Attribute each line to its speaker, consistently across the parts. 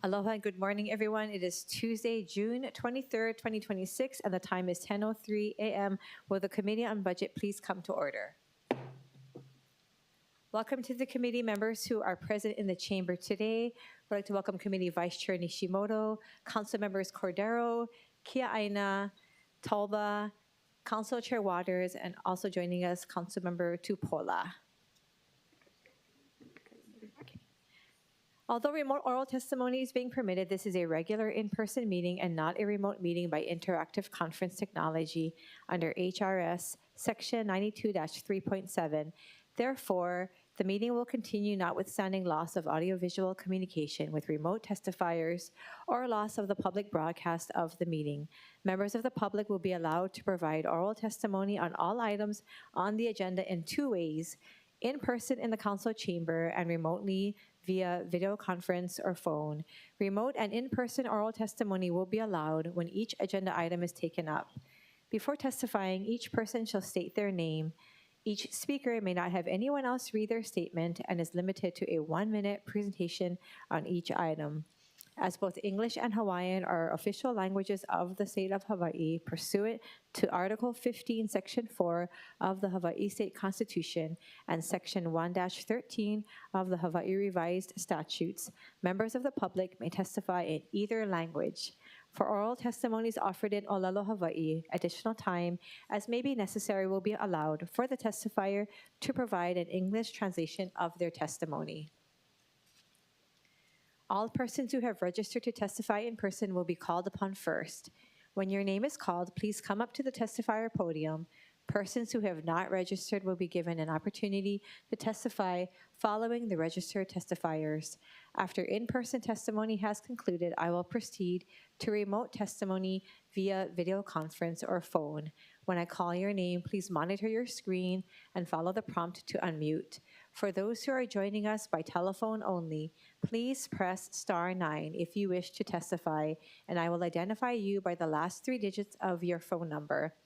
Speaker 1: Aloha and good morning, everyone. It is Tuesday, June 23rd, 2026, and the time is 10:03 a.m. Will the Committee on Budget please come to order? Welcome to the committee members who are present in the chamber today. We'd like to welcome Committee Vice Chair Nishimoto, Council Members Cordero, Kia Aina, Talba, Council Chair Waters, and also joining us, Councilmember Tupola. Although remote oral testimony is being permitted, this is a regular in-person meeting and not a remote meeting by interactive conference technology under HRS Section 92-3.7. Therefore, the meeting will continue notwithstanding loss of audiovisual communication with remote testifiers or loss of the public broadcast of the meeting. Members of the public will be allowed to provide oral testimony on all items on the agenda in two ways: in person in the council chamber and remotely via video conference or phone. Remote and in-person oral testimony will be allowed when each agenda item is taken up. Before testifying, each person shall state their name. Each speaker may not have anyone else read their statement and is limited to a 1-minute presentation on each item. As both English and Hawaiian are official languages of the state of Hawaii, pursuant to Article 15, Section 4 of the Hawaii State Constitution and Section 1-13 of the Hawaii Revised Statutes, members of the public may testify in either language. For oral testimonies offered in Olelo, Hawaii, additional time, as may be necessary, will be allowed for the testifier to provide an English translation of their testimony. All persons who have registered to testify in person will be called upon first. When your name is called, please come up to the testifier podium. Persons who have not registered will be given an opportunity to testify following the registered testifiers. After in-person testimony has concluded, I will proceed to remote testimony via video conference or phone. When I call your name, please monitor your screen and follow the prompt to unmute. For those who are joining us by telephone only, please press *9 if you wish to testify, and I will identify you by the last 3 digits of your phone number.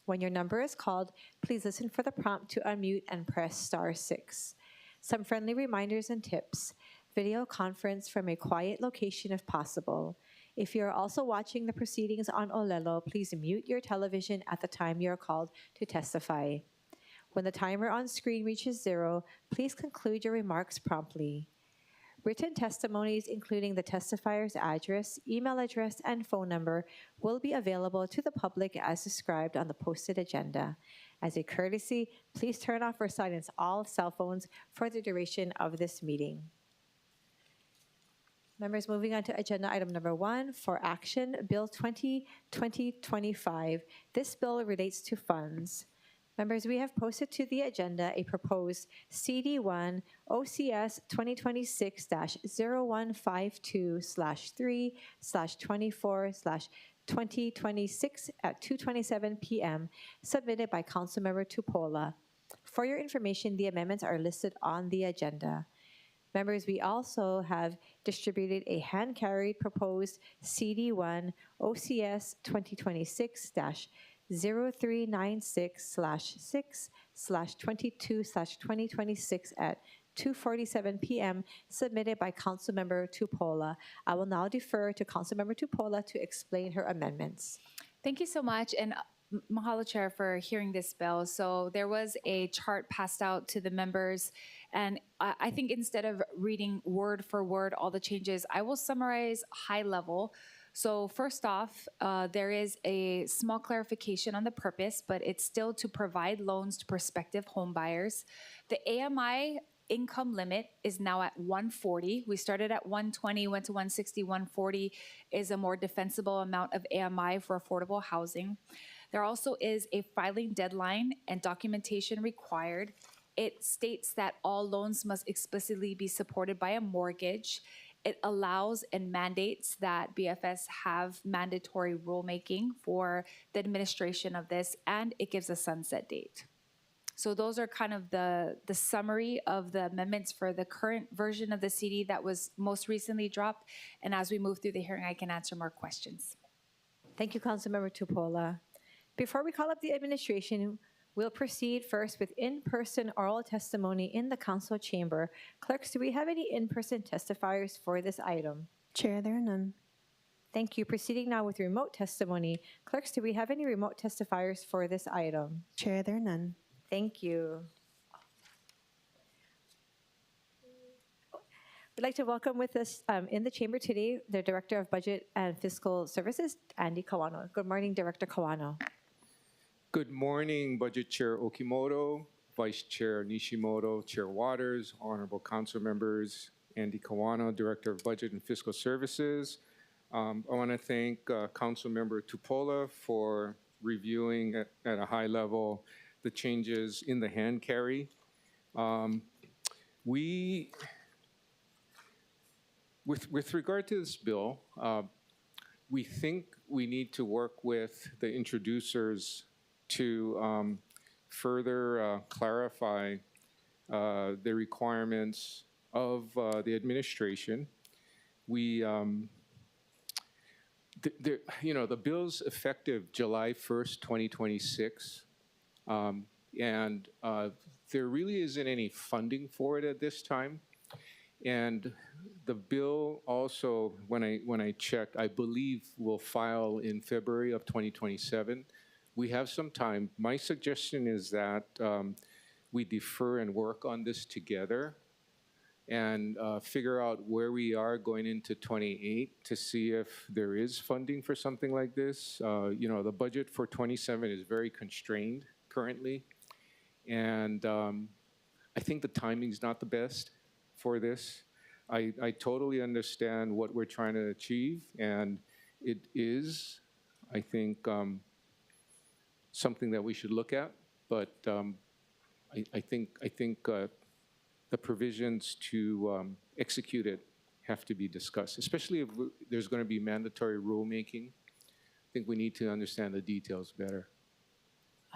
Speaker 1: When your number is called, please listen for the prompt to unmute and press *6. Some friendly reminders and tips. Video conference from a quiet location if possible. If you are also watching the proceedings on Olelo, please mute your television at the time you are called to testify. When the timer on screen reaches 0, please conclude your remarks promptly. Written testimonies, including the testifier's address, email address, and phone number, will be available to the public as described on the posted agenda. As a courtesy, please turn off or silence all cell phones for the duration of this meeting. Members, moving on to agenda item number 1 for action, Bill 20-2025. This bill relates to funds. Members, we have posted to the agenda a proposed CD1 OCS 2026-0152/3/24/2026 at 2:27 p.m. submitted by Councilmember Tupola. For your information, the amendments are listed on the agenda. Members, we also have distributed a hand-carried proposed CD1 OCS 2026-0396/6/22/2026 at 2:47 p.m. submitted by Councilmember Tupola. I will now defer to Councilmember Tupola to explain her amendments.
Speaker 2: Thank you so much, and mahalo, Chair, for hearing this bill. So there was a chart passed out to the members, and I think instead of reading word for word all the changes, I will summarize high level. So first off, there is a small clarification on the purpose, but it's still to provide loans to prospective home buyers. The AMI income limit is now at 140. We started at 120, went to 160. 140 is a more defensible amount of AMI for affordable housing. There also is a filing deadline and documentation required. It states that all loans must explicitly be supported by a mortgage. It allows and mandates that BFS have mandatory rulemaking for the administration of this, and it gives a sunset date. So those are kind of the summary of the amendments for the current version of the CD that was most recently dropped. And as we move through the hearing, I can answer more questions.
Speaker 1: Thank you, Councilmember Tupola. Before we call up the administration, we'll proceed first with in-person oral testimony in the council chamber. Clerks, do we have any in-person testifiers for this item?
Speaker 3: Chair, there are none.
Speaker 1: Thank you. Proceeding now with remote testimony. Clerks, do we have any remote testifiers for this item?
Speaker 3: Chair, there are none.
Speaker 1: Thank you. We'd like to welcome with us in the chamber today the Director of Budget and Fiscal Services, Andy Kawano. Good morning, Director Kawano.
Speaker 4: Good morning, Budget Chair Okimoto, Vice Chair Nishimoto, Chair Waters, Honorable Council members, Andy Kawano, Director of Budget and Fiscal Services. I want to thank Councilmember Tupola for reviewing at a high level the changes in the hand carry. With regard to this bill, we think we need to work with the introducers to further clarify the requirements of the administration. The bill's effective July 1st, 2026, and there really isn't any funding for it at this time. And the bill also, when I checked, I believe will file in February of 2027. We have some time. My suggestion is that we defer and work on this together and figure out where we are going into 28 to see if there is funding for something like this. The budget for 27 is very constrained currently. And I think the timing's not the best for this. I totally understand what we're trying to achieve, and it is, I think, something that we should look at. But I think the provisions to execute it have to be discussed, especially if there's going to be mandatory rulemaking. I think we need to understand the details better.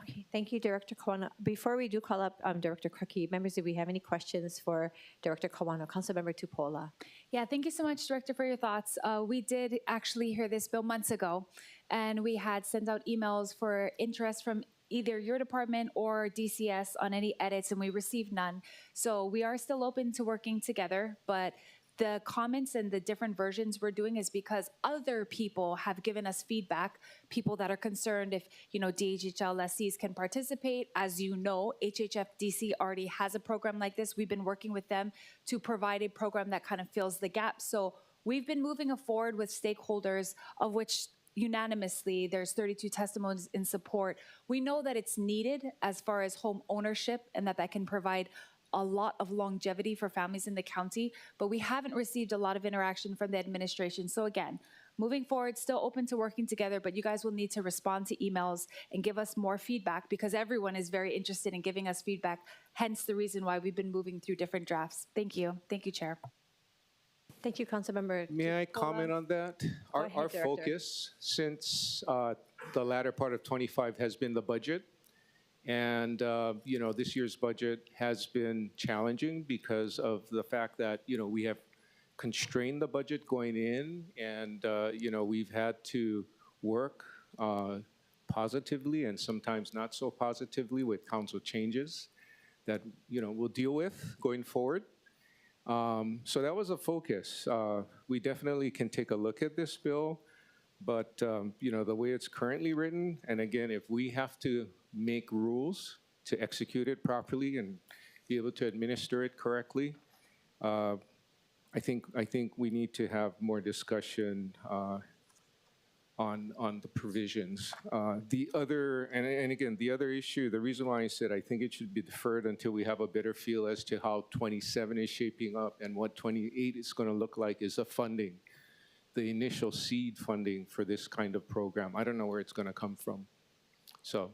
Speaker 1: Okay, thank you, Director Kawano. Before we do call up Director Kraki, members, do we have any questions for Director Kawano? Councilmember Tupola.
Speaker 2: Yeah, thank you so much, Director, for your thoughts. We did actually hear this bill months ago, and we had sent out emails for interest from either your department or DCS on any edits, and we received none. So we are still open to working together, but the comments and the different versions we're doing is because other people have given us feedback, people that are concerned if, DHHL lessees can participate. As you know, HHFDC already has a program like this. We've been working with them to provide a program that kind of fills the gap. So we've been moving forward with stakeholders, of which unanimously there's 32 testimonies in support. We know that it's needed as far as home ownership and that can provide a lot of longevity for families in the county, but we haven't received a lot of interaction from the administration. So again, moving forward, still open to working together, but you guys will need to respond to emails and give us more feedback because everyone is very interested in giving us feedback, hence the reason why we've been moving through different drafts. Thank you. Thank you, Chair.
Speaker 1: Thank you, Councilmember.
Speaker 4: May I comment on that? Our
Speaker 1: Director.
Speaker 4: focus since the latter part of 25 has been the budget. And, this year's budget has been challenging because of the fact that, we have constrained the budget going in and, we've had to work positively and sometimes not so positively with council changes that, we'll deal with going forward. So that was a focus. We definitely can take a look at this bill, but, the way it's currently written, and again, if we have to make rules to execute it properly and be able to administer it correctly, I think we need to have more discussion on the provisions. The other issue, the reason why I said I think it should be deferred until we have a better feel as to how 27 is shaping up and what 28 is going to look like is the funding, the initial seed funding for this kind of program. I don't know where it's going to come from. So.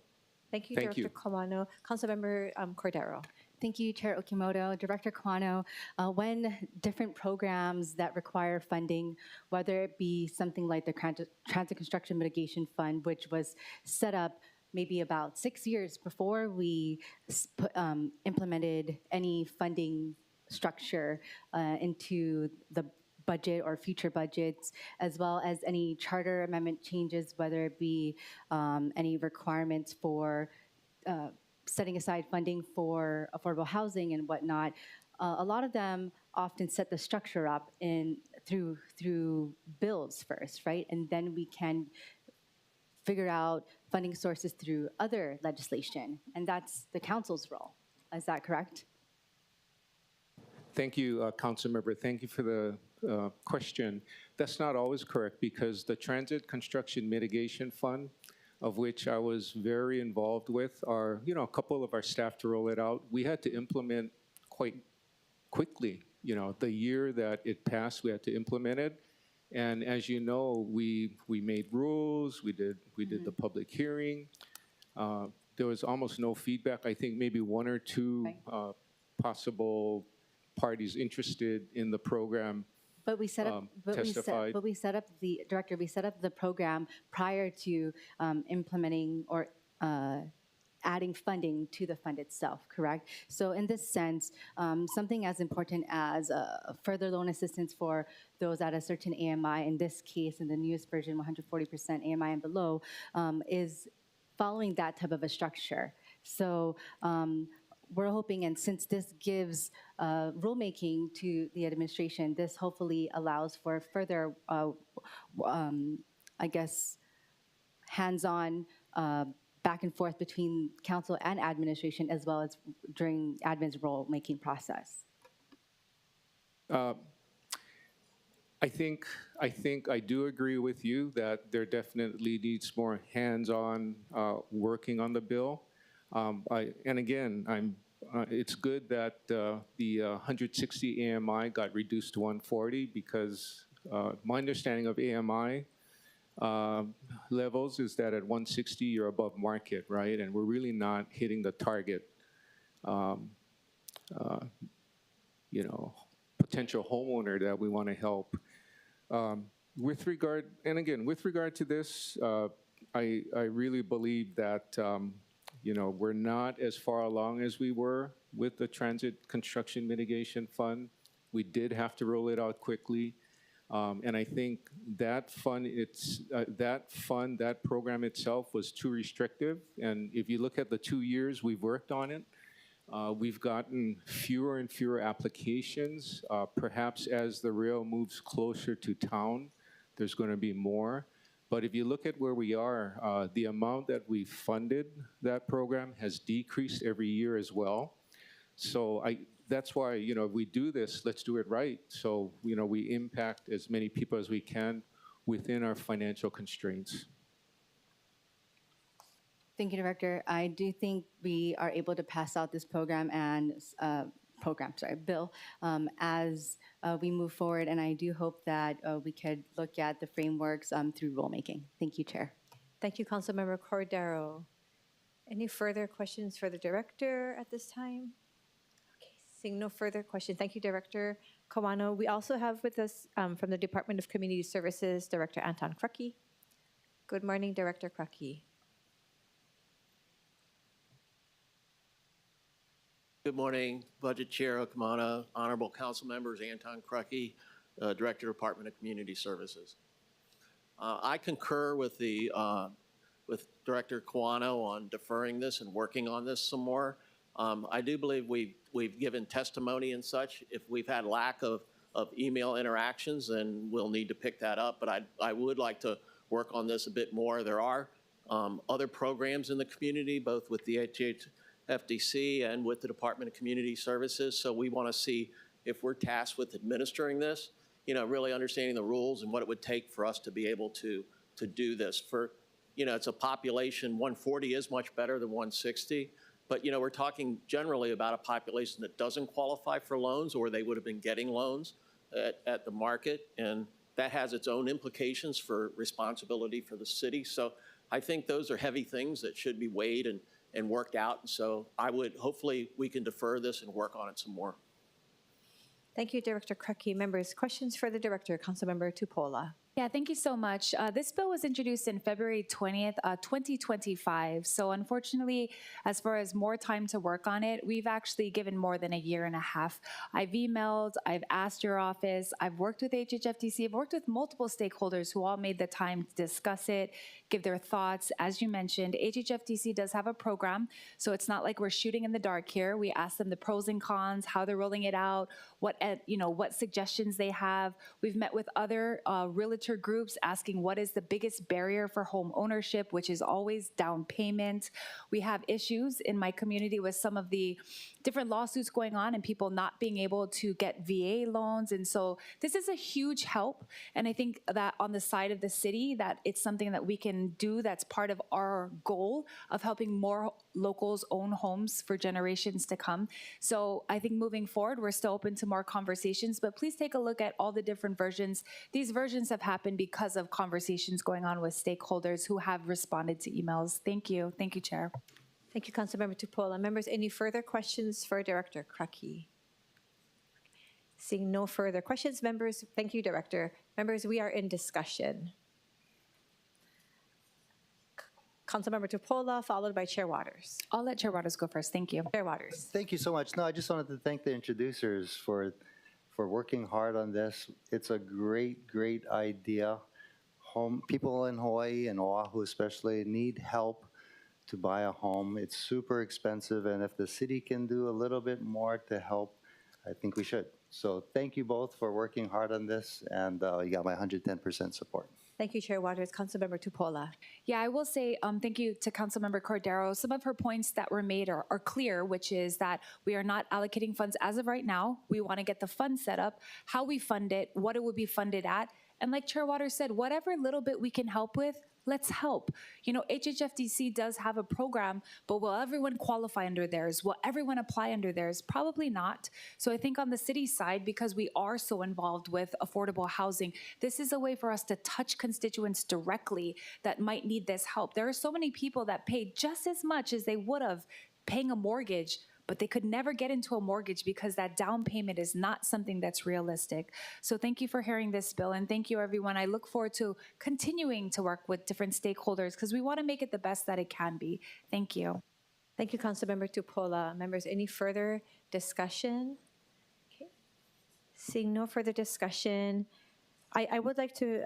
Speaker 1: Thank you,
Speaker 4: Thank
Speaker 1: Director Kawano. Councilmember Cordero.
Speaker 3: Thank you, Chair Okimoto. Director Kawano, when different programs that require funding, whether it be something like the Transit Construction Mitigation Fund, which was set up maybe about 6 years before we implemented any funding structure into the budget or future budgets, as well as any charter amendment changes, whether it be any requirements for setting aside funding for affordable housing and whatnot. A lot of them often set the structure up through bills first, right? And then we can figure out funding sources through other legislation, and that's the council's role. Is that correct?
Speaker 4: Thank you, Councilmember. Thank you for the question. That's not always correct because the Transit Construction Mitigation Fund, of which I was very involved with, are, a couple of our staff to roll it out. We had to implement quite quickly. The year that it passed, we had to implement it. And as you know, we made rules, we did the public hearing. There was almost no feedback. I think maybe one or two possible parties interested in the program
Speaker 3: But we set up,
Speaker 4: testified.
Speaker 3: we set up the program prior to implementing or adding funding to the fund itself, correct? So in this sense, something as important as further loan assistance for those at a certain AMI, in this case, in the newest version, 140% AMI and below, is following that type of a structure. So we're hoping, and since this gives rulemaking to the administration, this hopefully allows for further, I guess, hands-on back and forth between council and administration, as well as during admin's rulemaking process.
Speaker 4: I think I do agree with you that there definitely needs more hands-on working on the bill. And again, it's good that the 160 AMI got reduced to 140 because my understanding of AMI levels is that at 160 you're above market, right? And we're really not hitting the target, potential homeowner that we want to help. With regard to this, I really believe that we're not as far along as we were with the Transit Construction Mitigation Fund. We did have to roll it out quickly. And I think that that program itself was too restrictive. And if you look at the 2 years we've worked on it, we've gotten fewer and fewer applications. Perhaps as the rail moves closer to town, there's going to be more. But if you look at where we are, the amount that we funded that program has decreased every year as well. So that's why, if we do this, let's do it right. So, we impact as many people as we can within our financial constraints.
Speaker 3: Thank you, Director. I do think we are able to pass out this program and bill as we move forward, and I do hope that we could look at the frameworks through rulemaking. Thank you, Chair.
Speaker 1: Thank you, Councilmember Cordero. Any further questions for the Director at this time? Okay, seeing no further questions. Thank you, Director Kawano. We also have with us from the Department of Community Services, Director Anton Krucky. Good morning, Director Krucky.
Speaker 5: Good morning, Budget Chair Okimoto, Honorable Council Members, Anton Krucky, Director, Department of Community Services. I concur with with Director Kawano on deferring this and working on this some more. I do believe we've given testimony and such. If we've had lack of email interactions, then we'll need to pick that up. But I would like to work on this a bit more. There are other programs in the community, both with the FDC and with the Department of Community Services. So we want to see if we're tasked with administering this, really understanding the rules and what it would take for us to be able to do this. It's a population, 140 is much better than 160, but we're talking generally about a population that doesn't qualify for loans, or they would have been getting loans at the market, and that has its own implications for responsibility for the city. So I think those are heavy things that should be weighed and worked out. And so hopefully we can defer this and work on it some more.
Speaker 1: Thank you, Director Krucky. Members, questions for the Director, Councilmember Tupola.
Speaker 2: Yeah, thank you so much. This bill was introduced in February 20th, 2025. So unfortunately, as far as more time to work on it, we've actually given more than a year and a half. I've emailed, I've asked your office, I've worked with HHFDC, I've worked with multiple stakeholders who all made the time to discuss it, give their thoughts. As you mentioned, HHFDC does have a program, so it's not like we're shooting in the dark here. We ask them the pros and cons, how they're rolling it out, what suggestions they have. We've met with other realtor groups asking what is the biggest barrier for home ownership, which is always down payment. We have issues in my community with some of the different lawsuits going on and people not being able to get VA loans. And so this is a huge help. And I think that on the side of the city, that it's something that we can do that's part of our goal of helping more locals own homes for generations to come. So I think moving forward, we're still open to more conversations, but please take a look at all the different versions. These versions have happened because of conversations going on with stakeholders who have responded to emails. Thank you. Thank you, Chair.
Speaker 1: Thank you, Councilmember Tupola. Members, any further questions for Director Crucky? Seeing no further questions, members, thank you, Director. Members, we are in discussion. Councilmember Tupola, followed by Chair Waters.
Speaker 2: I'll let Chair Waters go first. Thank you.
Speaker 1: Chair Waters.
Speaker 6: Thank you so much. No, I just wanted to thank the introducers for working hard on this. It's a great, great idea. People in Hawaii and Oahu especially need help to buy a home. It's super expensive, and if the city can do a little bit more to help, I think we should. So thank you both for working hard on this, and you got my 110% support.
Speaker 1: Thank you, Chair Waters. Councilmember Tupola.
Speaker 2: Yeah, I will say thank you to Councilmember Cordero. Some of her points that were made are clear, which is that we are not allocating funds as of right now. We want to get the fund set up, how we fund it, what it would be funded at. And like Chair Waters said, whatever little bit we can help with, let's help. You know, HHFDC does have a program, but will everyone qualify under theirs? Will everyone apply under theirs? Probably not. So I think on the city side, because we are so involved with affordable housing, this is a way for us to touch constituents directly that might need this help. There are so many people that pay just as much as they would have paying a mortgage, but they could never get into a mortgage because that down payment is not something that's realistic. So thank you for hearing this bill, and thank you, everyone. I look forward to continuing to work with different stakeholders because we want to make it the best that it can be. Thank you.
Speaker 1: Thank you, Councilmember Tupola. Members, any further discussion? Okay. Seeing no further discussion, I would like to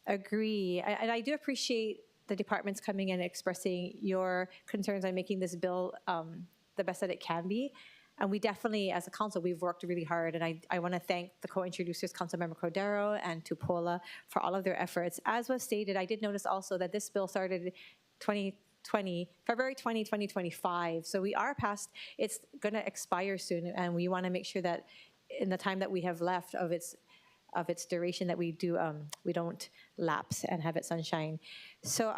Speaker 1: agree, and I do appreciate the departments coming in and expressing your concerns on making this bill the best that it can be. And we definitely, as a council, we've worked really hard. And I want to thank the co-introducers, Councilmember Cordero and Tupola, for all of their efforts. As was stated, I did notice also that this bill started February 20, 2025. So we are past, it's going to expire soon. And we want to make sure that in the time that we have left of its duration that we don't lapse and have it sunshine. So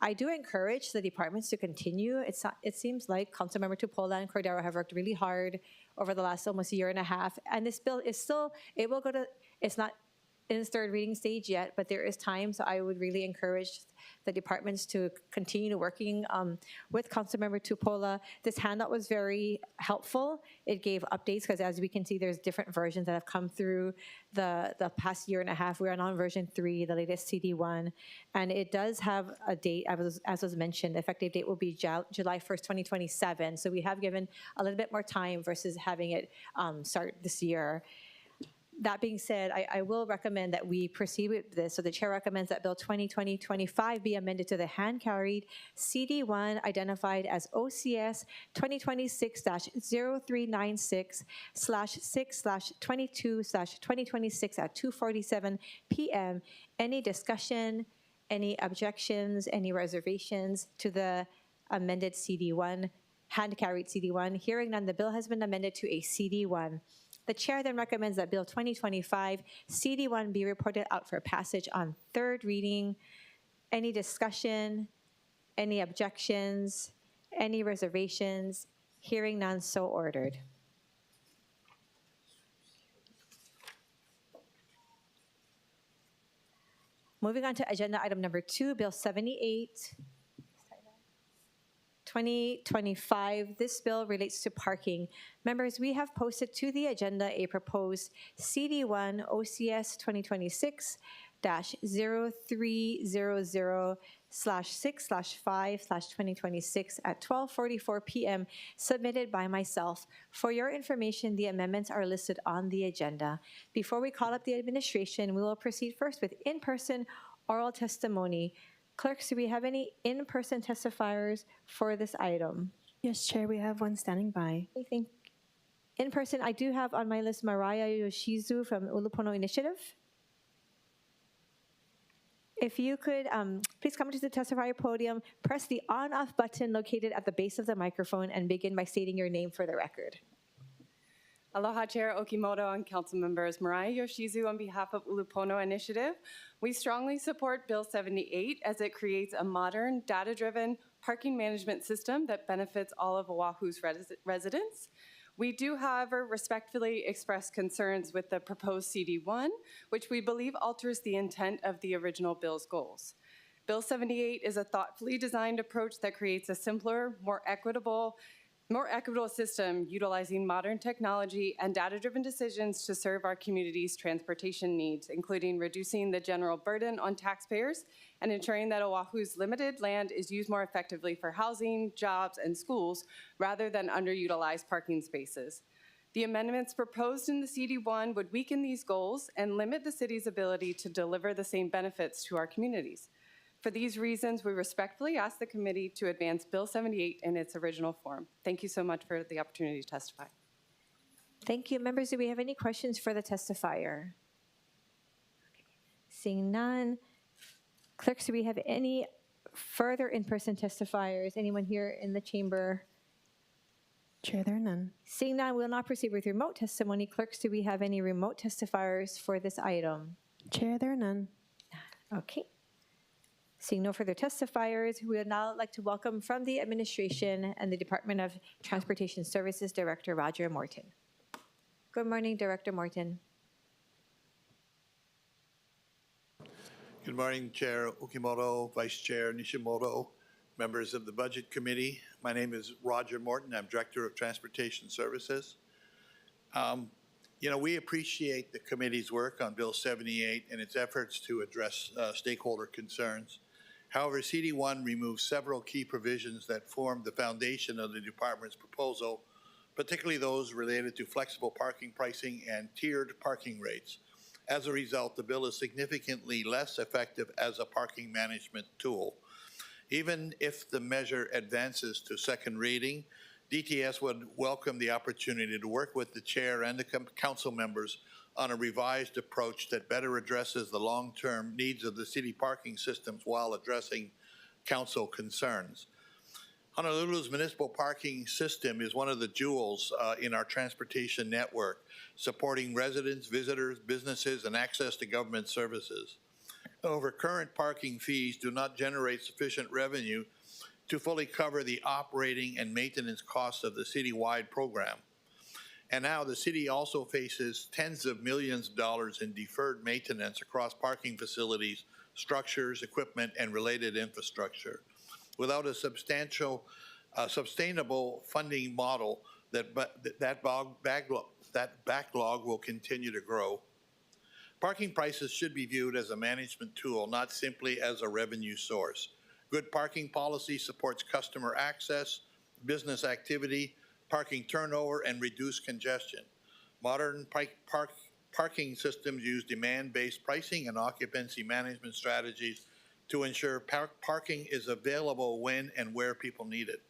Speaker 1: I do encourage the departments to continue. It seems like Councilmember Tupola and Cordero have worked really hard over the last almost year and a half. And this bill is still, it's not in its third reading stage yet, but there is time. So I would really encourage the departments to continue working with Councilmember Tupola. This handout was very helpful. It gave updates because as we can see, there's different versions that have come through the past year and a half. We're on version 3, the latest CD1, and it does have a date, as was mentioned. The effective date will be July 1st, 2027. So we have given a little bit more time versus having it start this year. That being said, I will recommend that we proceed with this. So the chair recommends that Bill 2020-25 be amended to the hand-carried CD1 identified as OCS 2026-0396/6/22/2026 at 2:47 p.m. Any discussion, any objections, any reservations to the amended CD1, hand-carried CD1? Hearing none, the bill has been amended to a CD1. The chair then recommends that Bill 2025 CD1 be reported out for passage on third reading. Any discussion, any objections, any reservations? Hearing none, so ordered. Moving on to agenda item number 2, Bill 78. 2025. This bill relates to parking. Members, we have posted to the agenda a proposed CD1 OCS 2026-0300/6/5/2026 at 12:44 p.m. submitted by myself. For your information, the amendments are listed on the agenda. Before we call up the administration, we will proceed first with in-person oral testimony. Clerks, do we have any in-person testifiers for this item?
Speaker 7: Yes, Chair, we have one standing by.
Speaker 1: I think In person, I do have on my list Mariah Yoshizu from Ulupono Initiative. If you could, please come to the testifier podium, press the on-off button located at the base of the microphone, and begin by stating your name for the record.
Speaker 7: Aloha Chair Okimoto and Council members. Mariah Yoshizu on behalf of Ulupono Initiative. We strongly support Bill 78 as it creates a modern, data-driven parking management system that benefits all of Oahu's residents. We do, however, respectfully express concerns with the proposed CD1, which we believe alters the intent of the original bill's goals. Bill 78 is a thoughtfully designed approach that creates a simpler, more equitable system utilizing modern technology and data-driven decisions to serve our community's transportation needs, including reducing the general burden on taxpayers and ensuring that Oahu's limited land is used more effectively for housing, jobs, and schools rather than underutilized parking spaces. The amendments proposed in the CD1 would weaken these goals and limit the city's ability to deliver the same benefits to our communities. For these reasons, we respectfully ask the committee to advance Bill 78 in its original form. Thank you so much for the opportunity to testify.
Speaker 1: Thank you. Members, do we have any questions for the testifier? Seeing none. Clerks, do we have any further in-person testifiers? Anyone here in the chamber?
Speaker 8: Chair, there are none.
Speaker 1: Seeing none, we'll now proceed with remote testimony. Clerks, do we have any remote testifiers for this item?
Speaker 8: Chair, there are none.
Speaker 1: Okay. Seeing no further testifiers, we would now like to welcome from the administration and the Department of Transportation Services Director Roger Morton. Good morning, Director Morton.
Speaker 9: Good morning, Chair Okimoto, Vice Chair Nishimoto, members of the Budget Committee. My name is Roger Morton. I'm Director of Transportation Services. We appreciate the committee's work on Bill 78 and its efforts to address stakeholder concerns. However, CD1 removes several key provisions that form the foundation of the department's proposal, particularly those related to flexible parking pricing and tiered parking rates. As a result, the bill is significantly less effective as a parking management tool. Even if the measure advances to second reading, DTS would welcome the opportunity to work with the chair and the council members on a revised approach that better addresses the long-term needs of the city parking systems while addressing council concerns. Honolulu's municipal parking system is one of the jewels in our transportation network, supporting residents, visitors, businesses, and access to government services. However, current parking fees do not generate sufficient revenue to fully cover the operating and maintenance costs of the citywide program. And now the city also faces tens of millions of dollars in deferred maintenance across parking facilities, structures, equipment, and related infrastructure. Without a sustainable funding model, that backlog will continue to grow. Parking prices should be viewed as a management tool, not simply as a revenue source. Good parking policy supports customer access, business activity, parking turnover, and reduced congestion. Modern parking systems use demand-based pricing and occupancy management strategies to ensure parking is available when and where people need it.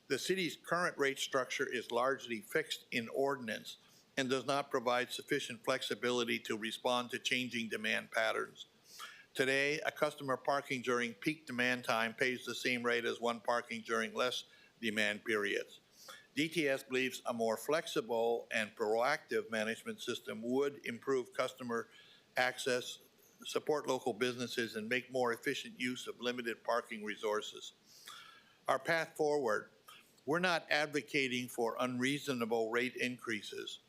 Speaker 9: The city's current rate structure is largely fixed in ordinance and does not provide sufficient flexibility to respond to changing demand patterns. Today, a customer parking during peak demand time pays the same rate as one parking during less demand periods. DTS believes a more flexible and proactive management system would improve customer access, support local businesses, and make more efficient use of limited parking resources. Our path forward: we're not advocating for unreasonable rate increases,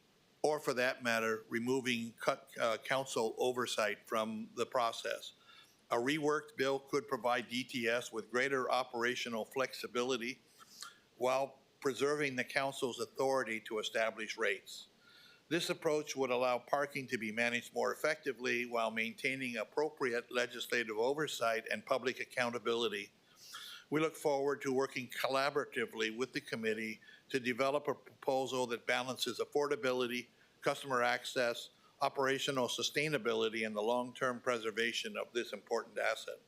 Speaker 9: or for that matter, removing council oversight from the process. A reworked bill could provide DTS with greater operational flexibility while preserving the council's authority to establish rates. This approach would allow parking to be managed more effectively while maintaining appropriate legislative oversight and public accountability. We look forward to working collaboratively with the committee to develop a proposal that balances affordability, customer access, operational sustainability, and the long-term preservation of this important asset.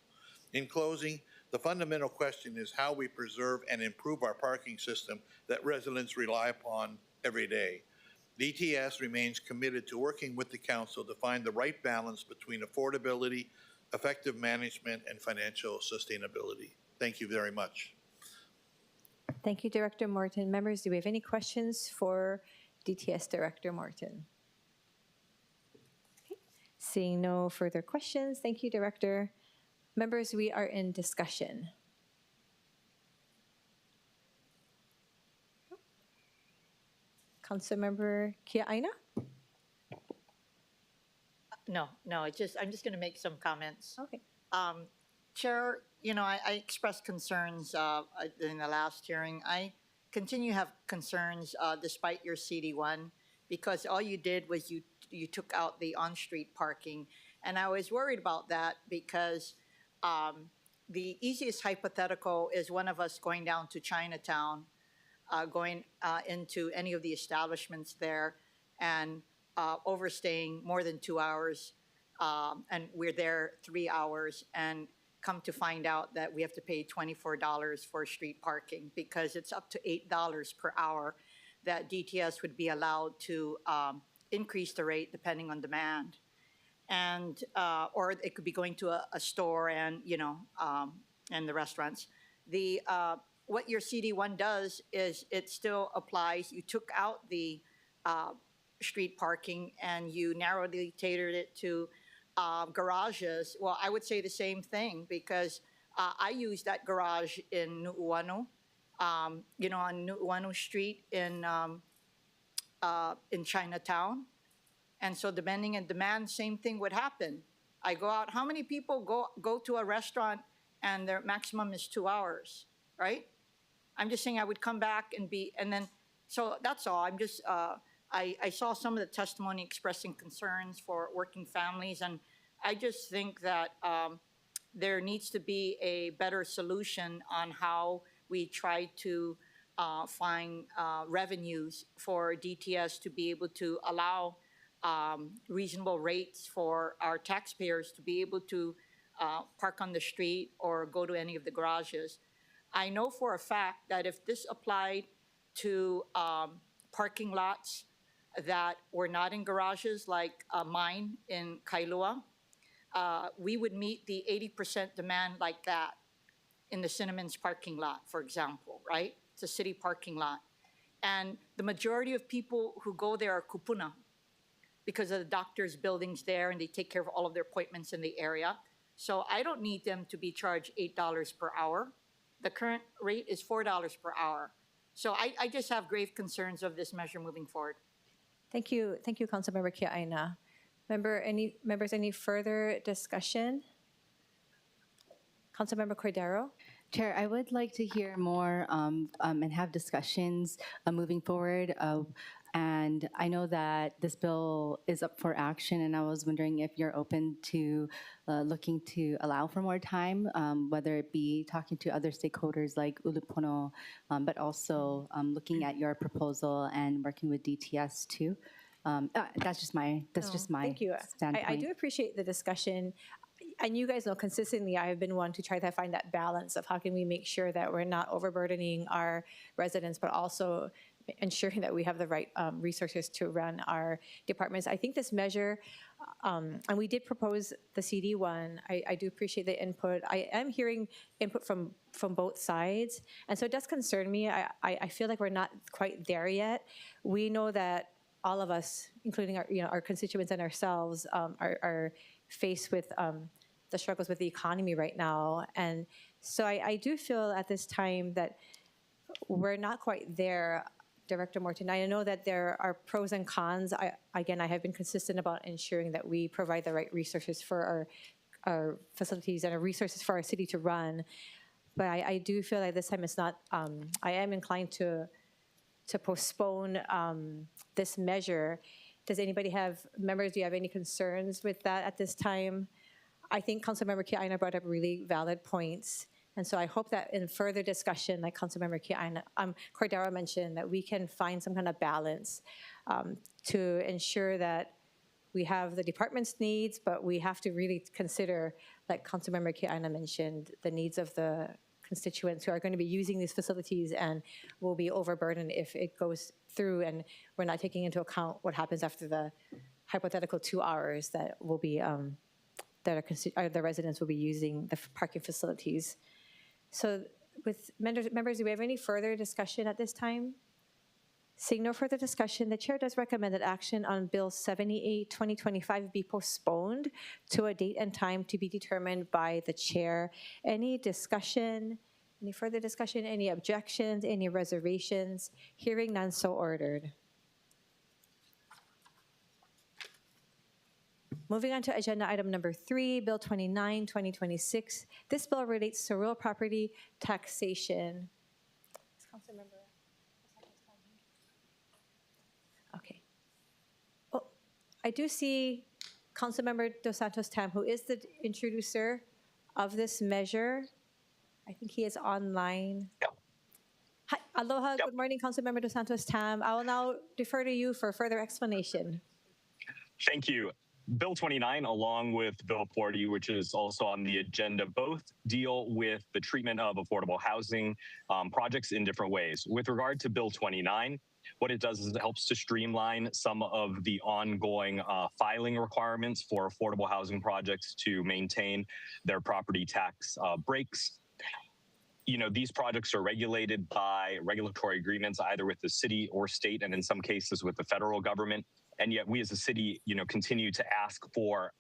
Speaker 9: In closing, the fundamental question is how we preserve and improve our parking system that residents rely upon every day. DTS remains committed to working with the council to find the right balance between affordability, effective management, and financial sustainability. Thank you very much.
Speaker 1: Thank you, Director Morton. Members, do we have any questions for DTS Director Morton? Okay. Seeing no further questions, thank you, Director. Members, we are in discussion. Councilmember Kiaina?
Speaker 10: No, I'm just going to make some comments.
Speaker 1: Okay.
Speaker 10: Chair, I expressed concerns in the last hearing. I continue to have concerns despite your CD1 because all you did was you took out the on-street parking. And I was worried about that because the easiest hypothetical is one of us going down to Chinatown, going into any of the establishments there and overstaying more than 2 hours, and we're there 3 hours, and come to find out that we have to pay $24 for street parking because it's up to $8 per hour that DTS would be allowed to increase the rate depending on demand. And, or it could be going to a store and, and the restaurants. What your CD1 does is it still applies. You took out the street parking and you narrowly tailored it to garages. Well, I would say the same thing because I use that garage in Nu'uanu, on Nu'uanu Street in Chinatown. And so depending on demand, same thing would happen. I go out, how many people go to a restaurant and their maximum is 2 hours, right? I'm just saying I would come back and then, so that's all. I'm just, I saw some of the testimony expressing concerns for working families, and I just think that there needs to be a better solution on how we try to find revenues for DTS to be able to allow reasonable rates for our taxpayers to be able to park on the street or go to any of the garages. I know for a fact that if this applied to parking lots that were not in garages like mine in Kailua, we would meet the 80% demand like that in the Cinnamon's parking lot, for example, right? It's a city parking lot. And the majority of people who go there are kupuna because of the doctor's buildings there, and they take care of all of their appointments in the area. So I don't need them to be charged $8 per hour. The current rate is $4 per hour. So I just have grave concerns of this measure moving forward.
Speaker 1: Thank you, Councilmember Kiaina. Members, any further discussion? Councilmember Cordero?
Speaker 3: Chair, I would like to hear more and have discussions moving forward. And I know that this bill is up for action, and I was wondering if you're open to looking to allow for more time, whether it be talking to other stakeholders like Ulupono, but also looking at your proposal and working with DTS too. That's just my
Speaker 1: Thank you.
Speaker 3: standpoint.
Speaker 1: I do appreciate the discussion. And you guys know consistently I have been one to try to find that balance of how can we make sure that we're not overburdening our residents, but also ensuring that we have the right resources to run our departments. I think this measure, and we did propose the CD1. I do appreciate the input. I am hearing input from both sides, and so it does concern me. I feel like we're not quite there yet. We know that all of us, including our constituents and ourselves, are faced with the struggles with the economy right now, and so I do feel at this time that we're not quite there. Director Morton, I know that there are pros and cons. I have been consistent about ensuring that we provide the right resources for our facilities and our resources for our city to run. But I do feel like this time it's not, I am inclined to postpone this measure. Does anybody have, members, do you have any concerns with that at this time? I think Councilmember Kiaina brought up really valid points. And so I hope that in further discussion, like Councilmember Cordero mentioned, that we can find some kind of balance to ensure that we have the department's needs, but we have to really consider, like Councilmember Kiaina mentioned, the needs of the constituents who are going to be using these facilities and will be overburdened if it goes through and we're not taking into account what happens after the hypothetical 2 hours that will be, the residents will be using the parking facilities. So with members, do we have any further discussion at this time? Seeing no further discussion, the chair does recommend that action on Bill 78, 2025 be postponed to a date and time to be determined by the chair. Any discussion, any further discussion, any objections, any reservations? Hearing none, so ordered. Moving on to agenda item number 3, Bill 29, 2026. This bill relates to real property taxation. Councilmember. Okay. Oh, I do see Councilmember Dos Santos-Tam, who is the introducer of this measure. I think he is online.
Speaker 11: Yep.
Speaker 1: Hi, aloha,
Speaker 11: Yep.
Speaker 1: Good morning, Councilmember Dos Santos-Tam. I will now defer to you for further explanation.
Speaker 11: Thank you. Bill 29, along with Bill 40, which is also on the agenda, both deal with the treatment of affordable housing projects in different ways. With regard to Bill 29, what it does is it helps to streamline some of the ongoing filing requirements for affordable housing projects to maintain their property tax breaks. You know, these projects are regulated by regulatory agreements either with the city or state, and in some cases with the federal government. And yet we as a city, you know, continue to ask for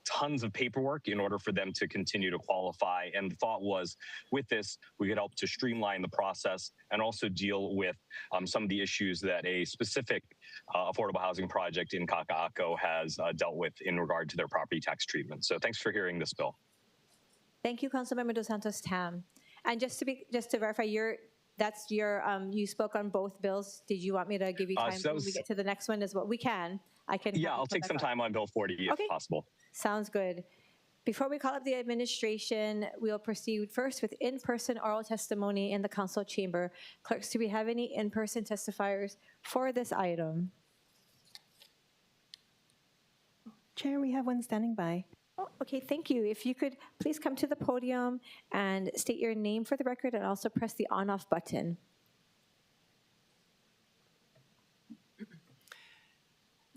Speaker 11: tons of paperwork in order for them to continue to qualify. And the thought was, with this, we could help to streamline the process and also deal with some of the issues that a specific affordable housing project in Kaka'ako has dealt with in regard to their property tax treatment. So thanks for hearing this bill.
Speaker 1: Thank you, Councilmember Dos Santos-Tam. And just to verify, you spoke on both bills. Did you want me to give you time when we get to the next one as well? We can. I can.
Speaker 11: Yeah, I'll take some time on Bill 40 if possible.
Speaker 1: Sounds good. Before we call up the administration, we'll proceed first with in-person oral testimony in the council chamber. Clerks, do we have any in-person testifiers for this item?
Speaker 8: Chair, we have one standing by.
Speaker 1: Oh, okay, thank you. If you could please come to the podium and state your name for the record and also press the on-off button.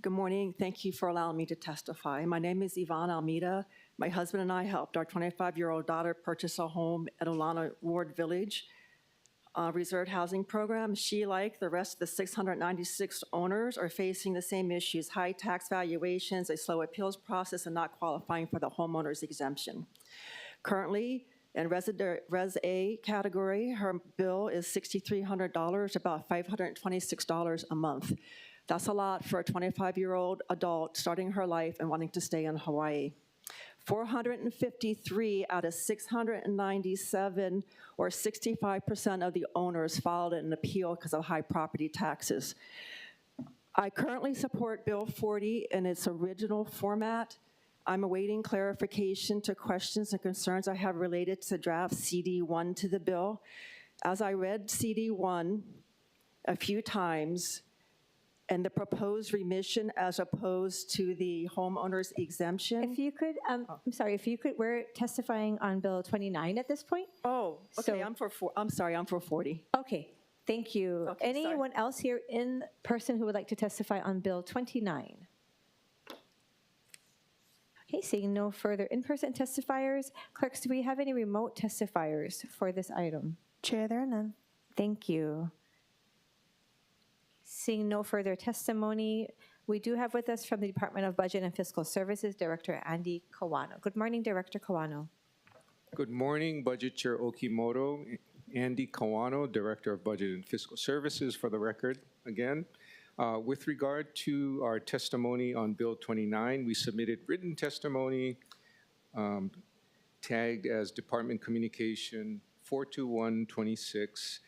Speaker 12: Good morning. Thank you for allowing me to testify. My name is Yvonne Almeida. My husband and I helped our 25-year-old daughter purchase a home at Olana Ward Village Reserved Housing Program. She, like the rest of the 696 owners, are facing the same issues: high tax valuations, a slow appeals process, and not qualifying for the homeowner's exemption. Currently, in Res A category, her bill is $6,300, about $526 a month. That's a lot for a 25-year-old adult starting her life and wanting to stay in Hawaii. 453 out of 697, or 65% of the owners, filed an appeal because of high property taxes. I currently support Bill 40 in its original format. I'm awaiting clarification to questions and concerns I have related to draft CD1 to the bill. As I read CD1 a few times, and the proposed remission as opposed to the homeowner's exemption.
Speaker 1: If you could, I'm sorry, we're testifying on Bill 29 at this point.
Speaker 12: Oh, okay,
Speaker 1: So-
Speaker 12: I'm for 40.
Speaker 1: Okay, thank you.
Speaker 12: Okay, sorry.
Speaker 1: Anyone else here in person who would like to testify on Bill 29? Okay, seeing no further in-person testifiers, clerks, do we have any remote testifiers for this item?
Speaker 8: Chair, there are none.
Speaker 1: Thank you. Seeing no further testimony, we do have with us from the Department of Budget and Fiscal Services, Director Andy Kawano. Good morning, Director Kawano.
Speaker 4: Good morning, Budget Chair Okimoto. Andy Kawano, Director of Budget and Fiscal Services, for the record again. With regard to our testimony on Bill 29, we submitted written testimony tagged as Department Communication 42126.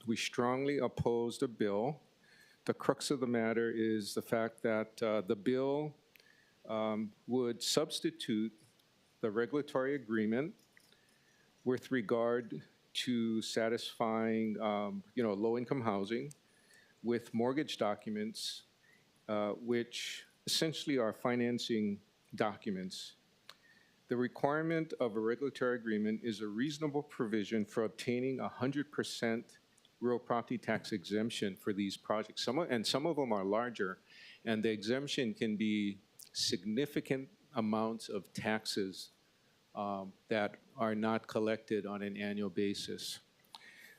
Speaker 4: We strongly oppose the bill. The crux of the matter is the fact that the bill would substitute the regulatory agreement with regard to satisfying, low-income housing with mortgage documents, which essentially are financing documents. The requirement of a regulatory agreement is a reasonable provision for obtaining 100% real property tax exemption for these projects. Some of them are larger, and the exemption can be significant amounts of taxes that are not collected on an annual basis.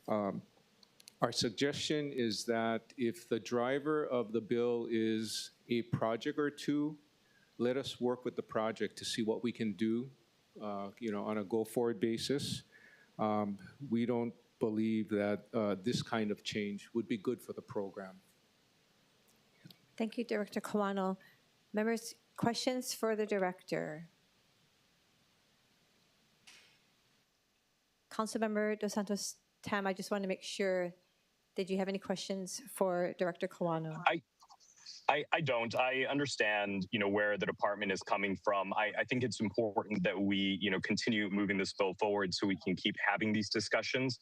Speaker 4: Our suggestion is that if the driver of the bill is a project or two, let us work with the project to see what we can do, on a go-forward basis. We don't believe that this kind of change would be good for the program.
Speaker 1: Thank you, Director Kawano. Members, questions for the director? Councilmember Dos Santos-Tam, I just want to make sure, did you have any questions for Director Kawano?
Speaker 11: I don't. I understand, where the department is coming from. I think it's important that we, continue moving this bill forward so we can keep having these discussions.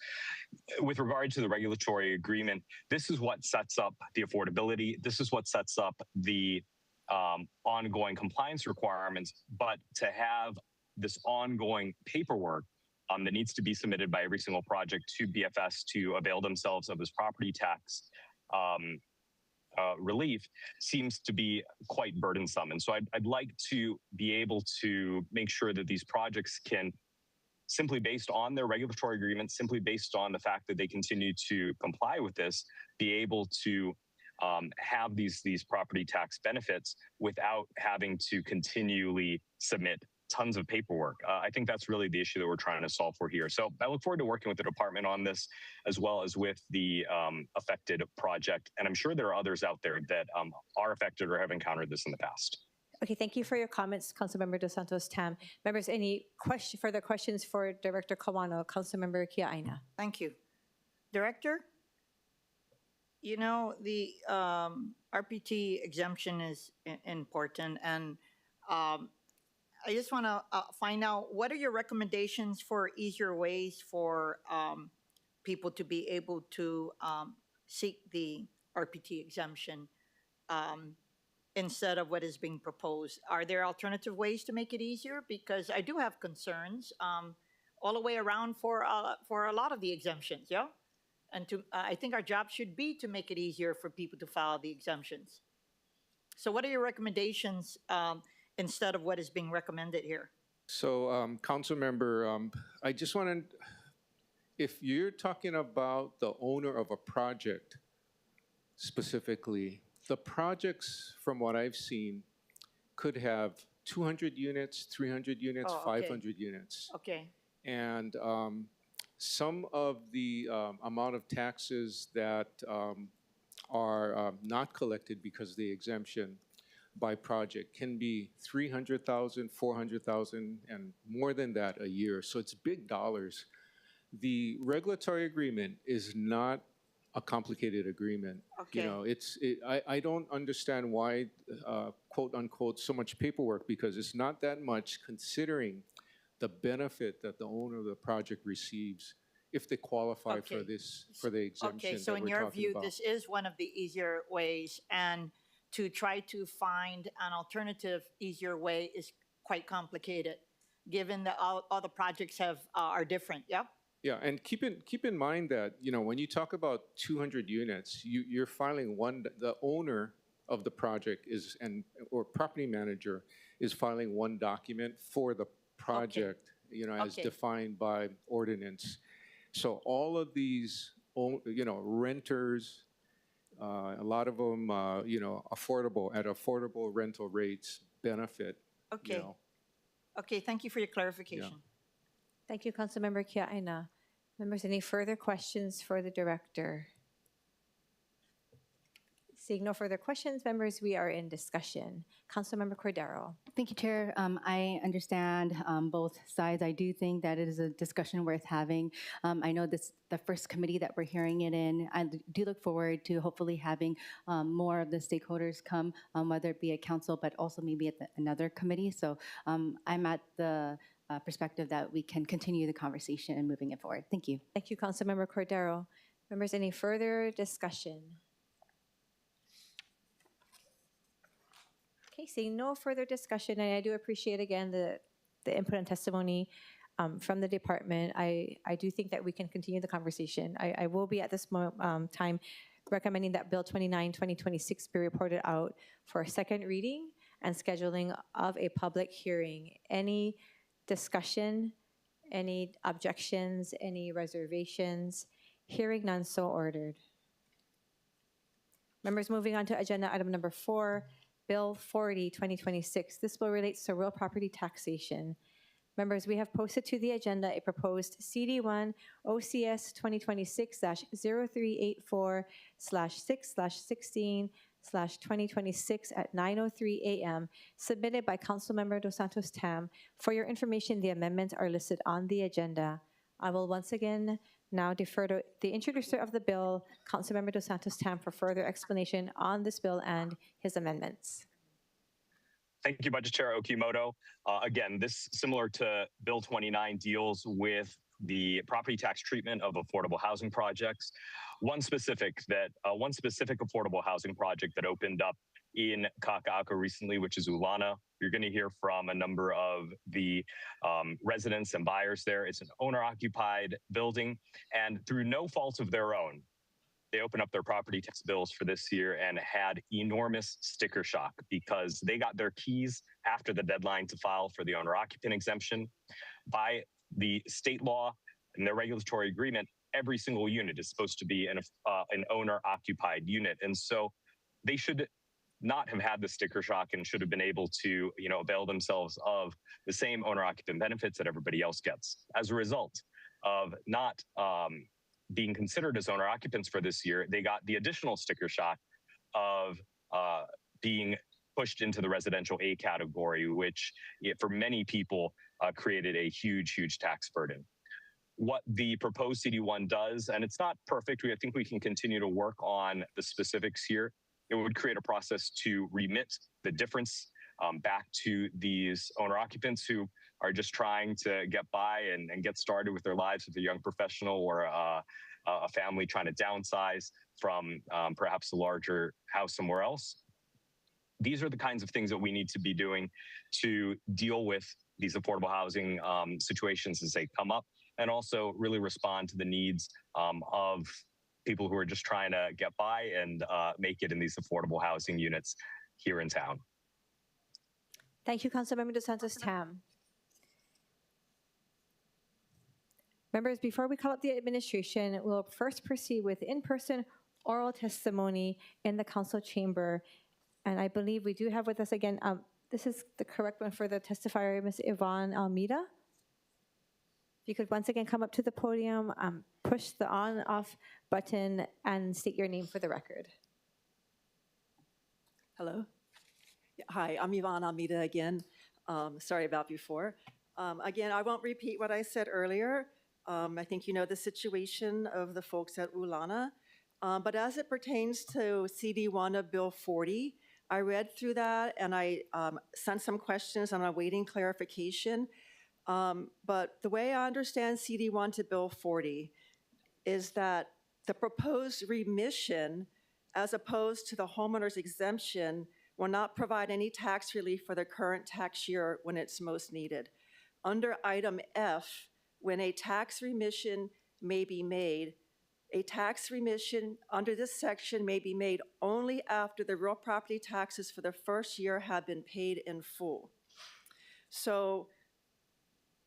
Speaker 11: With regard to the regulatory agreement, this is what sets up the affordability. This is what sets up the ongoing compliance requirements. But to have this ongoing paperwork that needs to be submitted by every single project to BFS to avail themselves of this property tax relief seems to be quite burdensome. And so I'd like to be able to make sure that these projects can, simply based on their regulatory agreements, simply based on the fact that they continue to comply with this, be able to have these property tax benefits without having to continually submit tons of paperwork. I think that's really the issue that we're trying to solve for here. So I look forward to working with the department on this, as well as with the affected project. And I'm sure there are others out there that are affected or have encountered this in the past.
Speaker 1: Okay, thank you for your comments, Councilmember Dos Santos-Tam. Members, any further questions for Director Kawano? Councilmember Kiaina.
Speaker 10: Thank you. Director, the RPT exemption is important, and I just want to find out, what are your recommendations for easier ways for people to be able to seek the RPT exemption instead of what is being proposed? Are there alternative ways to make it easier? Because I do have concerns all the way around for a lot of the exemptions, yeah? And I think our job should be to make it easier for people to file the exemptions. So what are your recommendations instead of what is being recommended here?
Speaker 4: So, Council Member, I just want to, if you're talking about the owner of a project specifically, the projects, from what I've seen, could have 200 units, 300 units, 500 units.
Speaker 10: Okay.
Speaker 4: And some of the amount of taxes that are not collected because of the exemption by project can be 300,000, 400,000, and more than that a year. So it's big dollars. The regulatory agreement is not a complicated agreement.
Speaker 10: Okay.
Speaker 4: I don't understand why, quote unquote, so much paperwork, because it's not that much considering the benefit that the owner of the project receives if they qualify for this, for the exemption.
Speaker 10: Okay, so in your view, this is one of the easier ways, and to try to find an alternative, easier way is quite complicated, given that all the projects are different, yeah?
Speaker 4: Yeah, and keep in mind that, when you talk about 200 units, you're filing the owner of the project or property manager is filing one document for the project, as defined by ordinance. So all of these, renters, a lot of them, affordable rental rates benefit.
Speaker 10: Okay. Okay, thank you for your clarification.
Speaker 4: Yeah.
Speaker 1: Thank you, Councilmember Kiaina. Members, any further questions for the director? Seeing no further questions, members, we are in discussion. Councilmember Cordero.
Speaker 3: Thank you, Chair. I understand both sides. I do think that it is a discussion worth having. I know this the first committee that we're hearing it in. I do look forward to hopefully having more of the stakeholders come, whether it be at council, but also maybe at another committee. So I'm at the perspective that we can continue the conversation and moving it forward. Thank you.
Speaker 1: Thank you, Councilmember Cordero. Members, any further discussion? Okay, seeing no further discussion, and I do appreciate again the the input and testimony from the department, I do think that we can continue the conversation. I will be at this time recommending that Bill 29, 2026 be reported out for a second reading and scheduling of a public hearing. Any discussion, any objections, any reservations? Hearing none, so ordered. Members, moving on to agenda item number 4, Bill 40, 2026. This bill relates to real property taxation. Members, we have posted to the agenda a proposed CD1 OCS 2026-038-4/6/16/2026 at 9:03 a.m. submitted by Councilmember Dos Santos-Tam. For your information, the amendments are listed on the agenda. I will once again now defer to the introducer of the bill, Councilmember Dos Santos-Tam, for further explanation on this bill and his amendments.
Speaker 11: Thank you, Budget Chair Okimoto. Again, this, similar to Bill 29, deals with the property tax treatment of affordable housing projects. One specific affordable housing project that opened up in Kaka'ako recently, which is Ulana. You're going to hear from a number of the residents and buyers there. It's an owner-occupied building, and through no fault of their own, they opened up their property tax bills for this year and had enormous sticker shock because they got their keys after the deadline to file for the owner-occupant exemption. By the state law and their regulatory agreement, every single unit is supposed to be an owner-occupied unit. And so they should not have had the sticker shock and should have been able to, avail themselves of the same owner-occupant benefits that everybody else gets. As a result of not being considered as owner occupants for this year, they got the additional sticker shock of being pushed into the residential A category, which for many people created a huge, huge tax burden. What the proposed CD1 does, and it's not perfect, I think we can continue to work on the specifics here. It would create a process to remit the difference back to these owner occupants who are just trying to get by and get started with their lives with a young professional or a family trying to downsize from perhaps a larger house somewhere else. These are the kinds of things that we need to be doing to deal with these affordable housing situations as they come up, and also really respond to the needs of people who are just trying to get by and make it in these affordable housing units here in town.
Speaker 1: Thank you, Councilmember Dos Santos-Tam. Members, before we call up the administration, we'll first proceed with in-person oral testimony in the council chamber. And I believe we do have with us again, this is the correct one for the testifier, Ms. Yvonne Almeida. If you could once again come up to the podium, push the on-off button, and state your name for the record.
Speaker 12: Hello. Hi, I'm Yvonne Almeida again. Sorry about before. Again, I won't repeat what I said earlier. I think you know the situation of the folks at Ulana. But as it pertains to CD1 of Bill 40, I read through that and I sent some questions and I'm awaiting clarification. But the way I understand CD1 to Bill 40 is that the proposed remission, as opposed to the homeowner's exemption, will not provide any tax relief for the current tax year when it's most needed. Under item F, when a tax remission may be made, a tax remission under this section may be made only after the real property taxes for the first year have been paid in full. So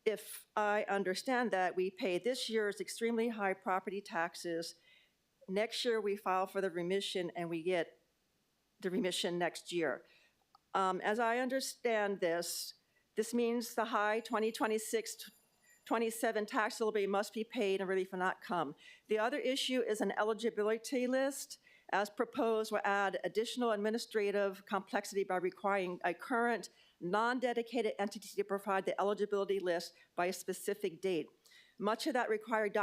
Speaker 12: if I understand that we pay this year's extremely high property taxes, next year we file for the remission and we get the remission next year. As I understand this means the high 2026-27 tax liability must be paid and relief will not come. The other issue is an eligibility list. As proposed, will add additional administrative complexity by requiring a current non-dedicated entity to provide the eligibility list by a specific date. Much of that required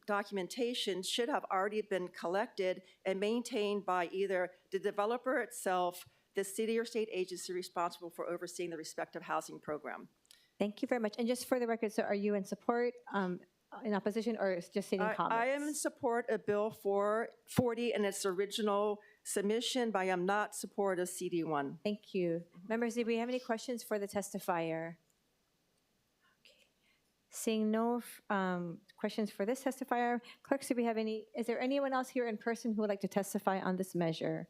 Speaker 12: documentation should have already been collected and maintained by either the developer itself, the city or state agency responsible for overseeing the respective housing program.
Speaker 1: Thank you very much. And just for the record, so are you in support, in opposition, or just stating comments?
Speaker 12: I am in support of Bill 440 in its original submission, but I am not in support of CD1.
Speaker 1: Thank you. Members, do we have any questions for the testifier? Seeing no questions for this testifier, clerks, do we have any, is there anyone else here in person who would like to testify on this measure?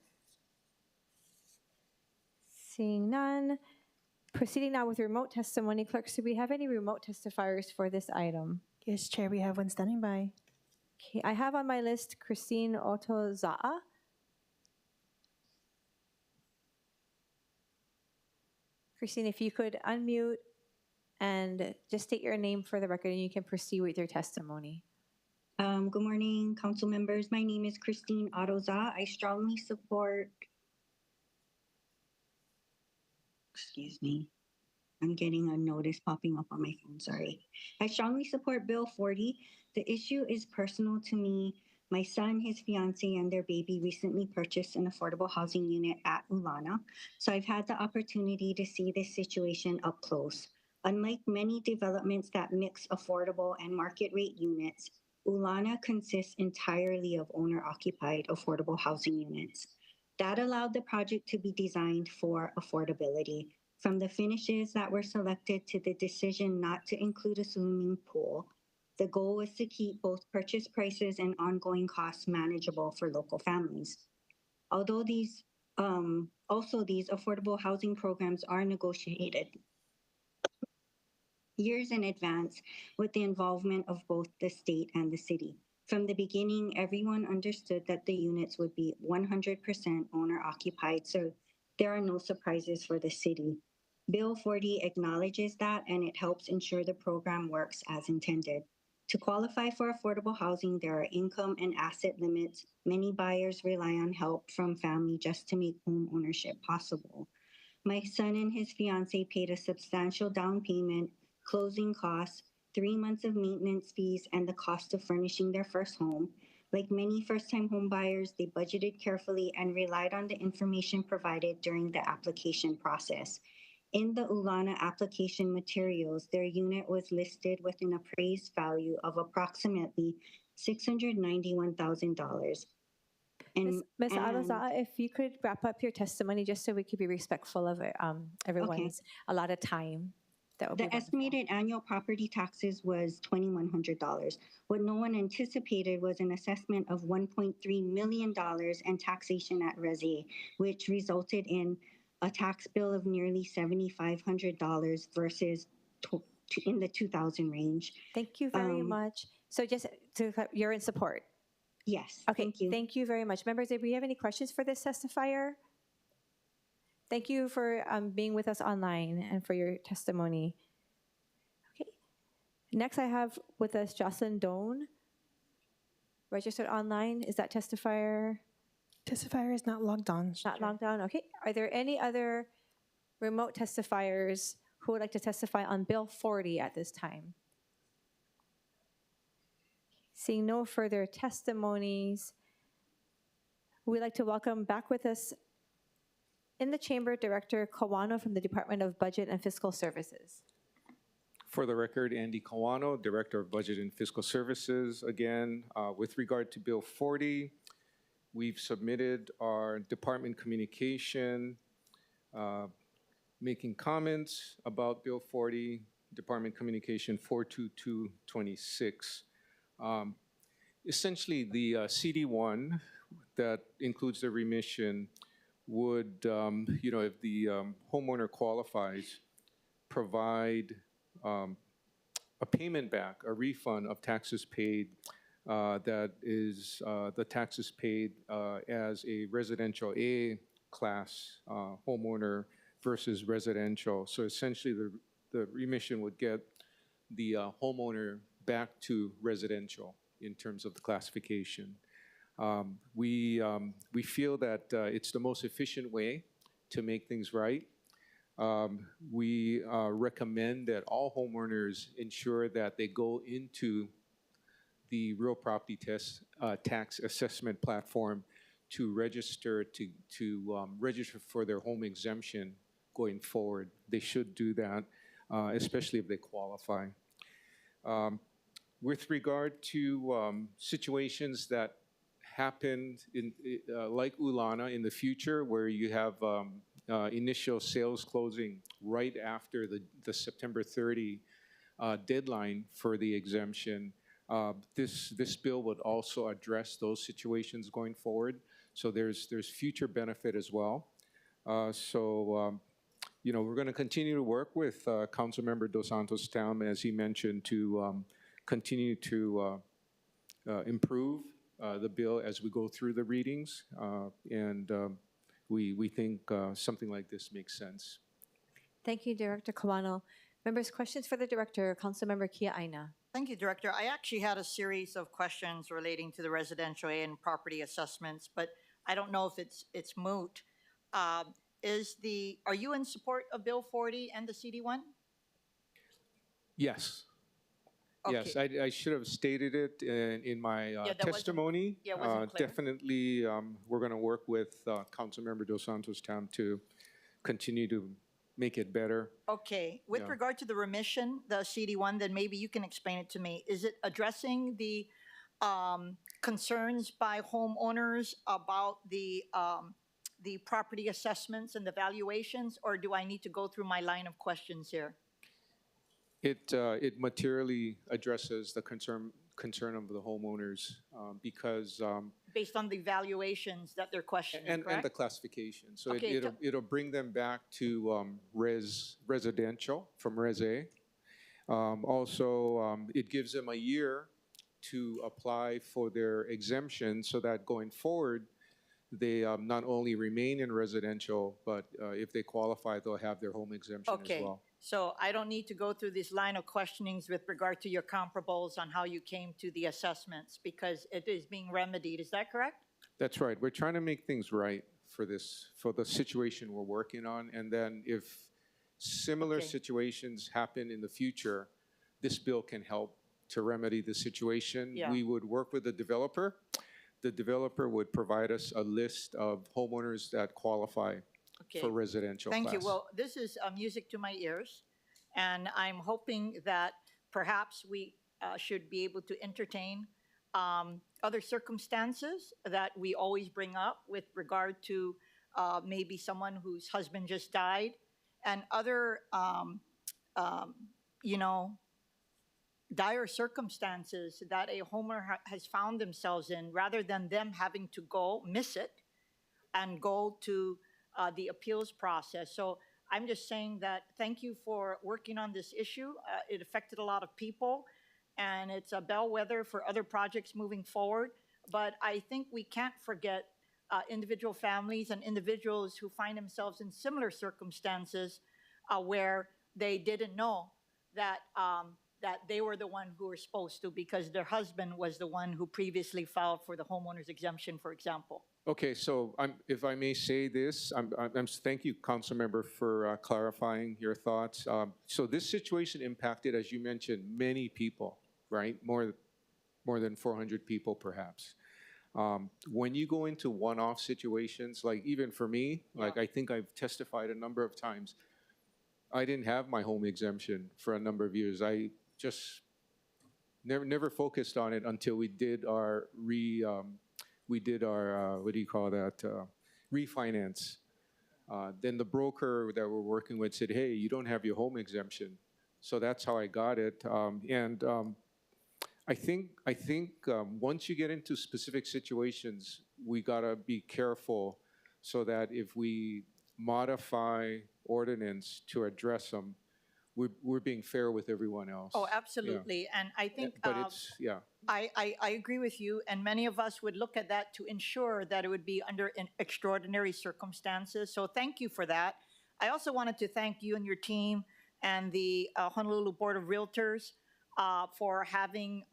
Speaker 1: Seeing none, proceeding now with remote testimony, clerks, do we have any remote testifiers for this item?
Speaker 8: Yes, Chair, we have one standing by.
Speaker 1: Okay, I have on my list Christine Otoza'a. Christine, if you could unmute and just state your name for the record, and you can proceed with your testimony.
Speaker 13: Good morning, council members. My name is Christine Aroza. I strongly support, excuse me, I'm getting a notice popping up on my phone, sorry. I strongly support Bill 40. The issue is personal to me. My son, his fiance, and their baby recently purchased an affordable housing unit at Ulana, so I've had the opportunity to see this situation up close. Unlike many developments that mix affordable and market rate units, Ulana consists entirely of owner-occupied affordable housing units. That allowed the project to be designed for affordability. From the finishes that were selected to the decision not to include a swimming pool, the goal was to keep both purchase prices and ongoing costs manageable for local families. Although these affordable housing programs are negotiated years in advance with the involvement of both the state and the city. From the beginning, everyone understood that the units would be 100% owner-occupied, so there are no surprises for the city. Bill 40 acknowledges that, and it helps ensure the program works as intended. To qualify for affordable housing, there are income and asset limits. Many buyers rely on help from family just to make home ownership possible. My son and his fiance paid a substantial down payment, closing costs, 3 months of maintenance fees, and the cost of furnishing their first home. Like many first-time home buyers, they budgeted carefully and relied on the information provided during the application process. In the Ulana application materials, their unit was listed with an appraised value of approximately $691,000.
Speaker 1: Ms. Aroza, if you could wrap up your testimony just so we could be respectful of everyone's allotted time. That would be
Speaker 13: The estimated annual property taxes was $2,100. What no one anticipated was an assessment of $1.3 million and taxation at Resi, which resulted in a tax bill of nearly $7,500 versus in the 2,000 range.
Speaker 1: Thank you very much. So just you're in support?
Speaker 13: Yes,
Speaker 1: okay,
Speaker 13: thank you.
Speaker 1: Thank you very much. Members, do we have any questions for this testifier? Thank you for being with us online and for your testimony. Okay. Next, I have with us Jocelyn Doan, registered online. Is that testifier?
Speaker 8: Testifier is not logged on.
Speaker 1: Not logged on. Okay. Are there any other remote testifiers who would like to testify on Bill 40 at this time? Seeing no further testimonies, we'd like to welcome back with us in the chamber Director Kawano from the Department of Budget and Fiscal Services.
Speaker 4: For the record, Andy Kawano, Director of Budget and Fiscal Services. Again, with regard to Bill 40, we've submitted our department communication making comments about Bill 40, Department Communication 42226. Essentially, the CD1 that includes the remission would, if the homeowner qualifies, provide a payment back, a refund of taxes paid that is the taxes paid as a residential A class homeowner versus residential. So essentially, the remission would get the homeowner back to residential in terms of the classification. We feel that it's the most efficient way to make things right. We recommend that all homeowners ensure that they go into the real property tax assessment platform to register register for their home exemption going forward. They should do that, especially if they qualify. With regard to situations that happened like Ulana in the future, where you have initial sales closing right after the September 30 deadline for the exemption. This bill would also address those situations going forward. So there's future benefit as well. We're going to continue to work with Councilmember Dos Santos-Tam, as he mentioned, to continue to improve the bill as we go through the readings. We think something like this makes sense.
Speaker 1: Thank you, Director Kawano. Members, questions for the Director. Councilmember Kia Aina.
Speaker 10: Thank you, Director. I actually had a series of questions relating to the residential and property assessments, but I don't know if it's moot. Are you in support of Bill 40 and the CD1?
Speaker 4: Yes.
Speaker 10: Okay.
Speaker 4: Yes, I should have stated it in my testimony.
Speaker 10: wasn't clear.
Speaker 4: Definitely, we're going to work with Councilmember Dos Santos-Tam to continue to make it better.
Speaker 10: Okay. With regard to the remission, the CD1, then maybe you can explain it to me. Is it addressing the concerns by homeowners about the property assessments and the valuations, or do I need to go through my line of questions here?
Speaker 4: It materially addresses the concern of the homeowners because
Speaker 10: based on the valuations that they're questioning,
Speaker 4: and
Speaker 10: correct?
Speaker 4: the classification. So
Speaker 10: Okay,
Speaker 4: it'll bring them back to residential from Res A. Also, it gives them a year to apply for their exemption so that going forward, they not only remain in residential, but if they qualify, they'll have their home exemption as well.
Speaker 10: So I don't need to go through this line of questionings with regard to your comparables on how you came to the assessments because it is being remedied. Is that correct?
Speaker 4: That's right. We're trying to make things right for the situation we're working on. And then if similar situations happen in the future, this bill can help to remedy the situation.
Speaker 10: Yeah.
Speaker 4: We would work with the developer. The developer would provide us a list of homeowners that qualify for residential
Speaker 10: Thank
Speaker 4: class.
Speaker 10: you. Well, this is music to my ears, and I'm hoping that perhaps we should be able to entertain other circumstances that we always bring up with regard to maybe someone whose husband just died and other, dire circumstances that a homeowner has found themselves in, rather than them having to miss it and go to the appeals process. So I'm just saying that thank you for working on this issue. It affected a lot of people, and it's a bellwether for other projects moving forward. But I think we can't forget individual families and individuals who find themselves in similar circumstances where they didn't know that that they were the one who were supposed to because their husband was the one who previously filed for the homeowner's exemption, for example.
Speaker 4: Okay, so if I may say this, thank you, Councilmember, for clarifying your thoughts. So this situation impacted, as you mentioned, many people, right? More than 400 people, perhaps. When you go into one-off situations, like even for me, like I think I've testified a number of times, I didn't have my home exemption for a number of years. I just never focused on it until we did our refinance. Then the broker that we're working with said, hey, you don't have your home exemption. So that's how I got it. I think once you get into specific situations, we gotta be careful so that if we modify ordinance to address them, we're being fair with everyone else.
Speaker 10: Oh, absolutely. And I think
Speaker 4: But it's,
Speaker 10: I agree with you, and many of us would look at that to ensure that it would be under extraordinary circumstances. So thank you for that. I also wanted to thank you and your team and the Honolulu Board of Realtors for having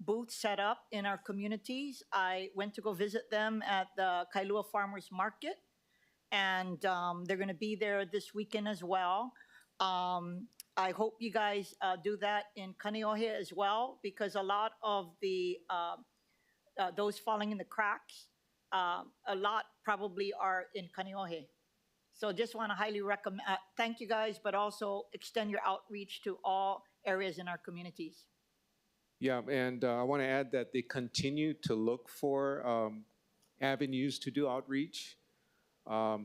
Speaker 10: booths set up in our communities. I went to go visit them at the Kailua Farmers Market, and they're going to be there this weekend as well. I hope you guys do that in Kaneohe as well, because a lot of the those falling in the cracks, a lot probably are in Kaneohe. So just want to highly recommend, thank you guys, but also extend your outreach to all areas in our communities.
Speaker 4: Yeah, and I want to add that they continue to look for avenues to do outreach,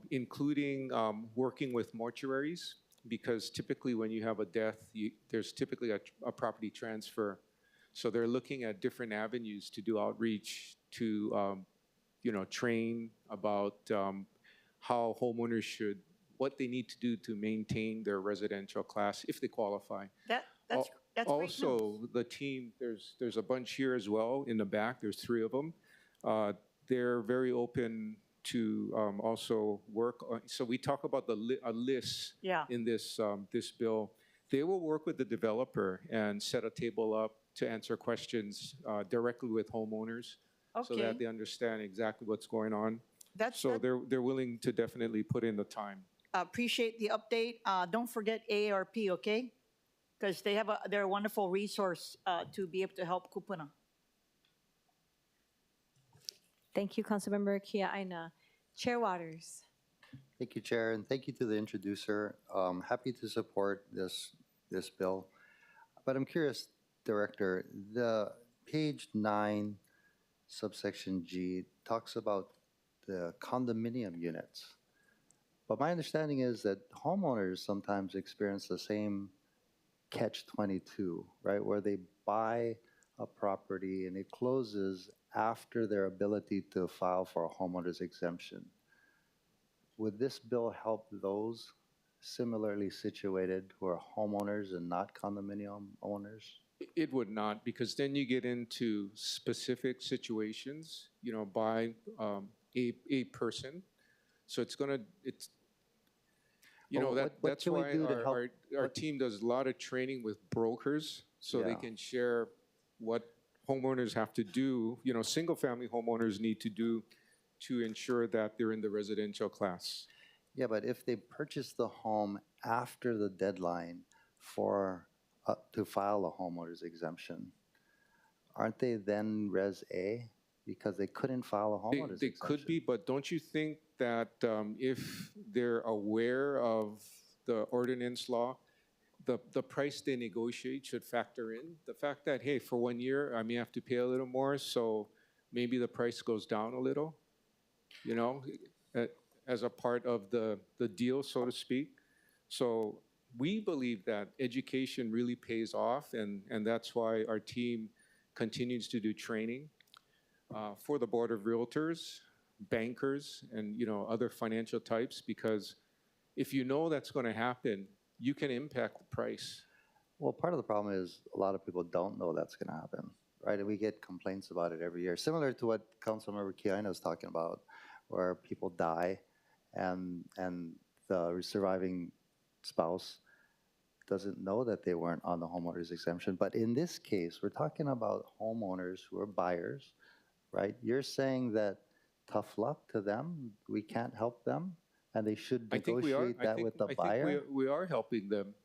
Speaker 4: including working with mortuaries because typically when you have a death, there's typically a property transfer. So they're looking at different avenues to do outreach to, train about how homeowners should, what they need to do to maintain their residential class if they qualify.
Speaker 10: That's great news.
Speaker 4: Also, the team, there's a bunch here as well in the back. There's 3 of them. They're very open to also work on. So we talk about a list
Speaker 10: Yeah.
Speaker 4: in this bill. They will work with the developer and set a table up to answer questions directly with homeowners, so
Speaker 10: Okay.
Speaker 4: that they understand exactly what's going on.
Speaker 10: That's
Speaker 4: They're willing to definitely put in the time.
Speaker 10: appreciate the update. Don't forget AARP, okay? Because they're a wonderful resource to be able to help Kupuna.
Speaker 1: Thank you, Councilmember Kia Aina. Chair Waters.
Speaker 6: Thank you, Chair, and thank you to the introducer. Happy to support this bill. But I'm curious, Director, the page 9, subsection G, talks about the condominium units. But my understanding is that homeowners sometimes experience the same catch-22, right? Where they buy a property and it closes after their ability to file for a homeowner's exemption. Would this bill help those similarly situated who are homeowners and not condominium owners?
Speaker 4: It would not, because then you get into specific situations, by a person. So that's
Speaker 6: can we
Speaker 4: why
Speaker 6: do to help?
Speaker 4: our team does a lot of training with brokers, so they
Speaker 6: Yeah.
Speaker 4: can share what homeowners have to do, single-family homeowners need to do to ensure that they're in the residential class.
Speaker 6: Yeah, but if they purchase the home after the deadline for to file a homeowner's exemption, aren't they then Res A because they couldn't file a homeowner's
Speaker 4: They
Speaker 6: exemption?
Speaker 4: could be, but don't you think that if they're aware of the ordinance law, the price they negotiate should factor in the fact that, hey, for 1 year, I may have to pay a little more, so maybe the price goes down a little, as a part of the deal, so to speak. So we believe that education really pays off, and that's why our team continues to do training for the Board of Realtors, bankers, and other financial types, because if you know that's going to happen, you can impact the price.
Speaker 6: Well, part of the problem is a lot of people don't know that's going to happen, right? And we get complaints about it every year, similar to what Councilmember Kiaina was talking about, where people die and the surviving spouse doesn't know that they weren't on the homeowner's exemption. But in this case, we're talking about homeowners who are buyers, right? You're saying that tough luck to them, we can't help them, and they should negotiate that with the buyer?
Speaker 4: I think we are helping them.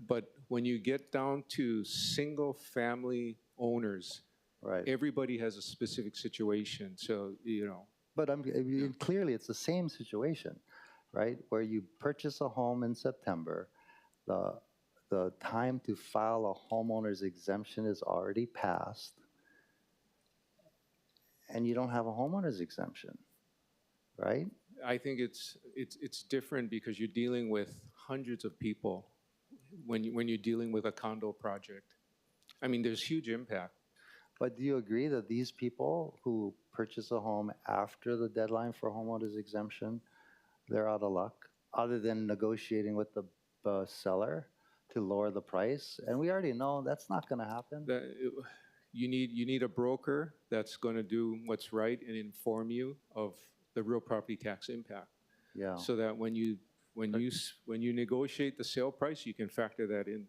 Speaker 4: But when you get down to single-family owners,
Speaker 6: right,
Speaker 4: everybody has a specific situation. So,
Speaker 6: But clearly, it's the same situation, right? Where you purchase a home in September, the time to file a homeowner's exemption is already passed, and you don't have a homeowner's exemption, right?
Speaker 4: I think it's different because you're dealing with hundreds of people when you're dealing with a condo project. I mean, there's huge impact.
Speaker 6: But do you agree that these people who purchase a home after the deadline for homeowner's exemption, they're out of luck, other than negotiating with the seller to lower the price? And we already know that's not going to happen.
Speaker 4: You need a broker that's going to do what's right and inform you of the real property tax impact.
Speaker 6: Yeah.
Speaker 4: So that when you negotiate the sale price, you can factor that in.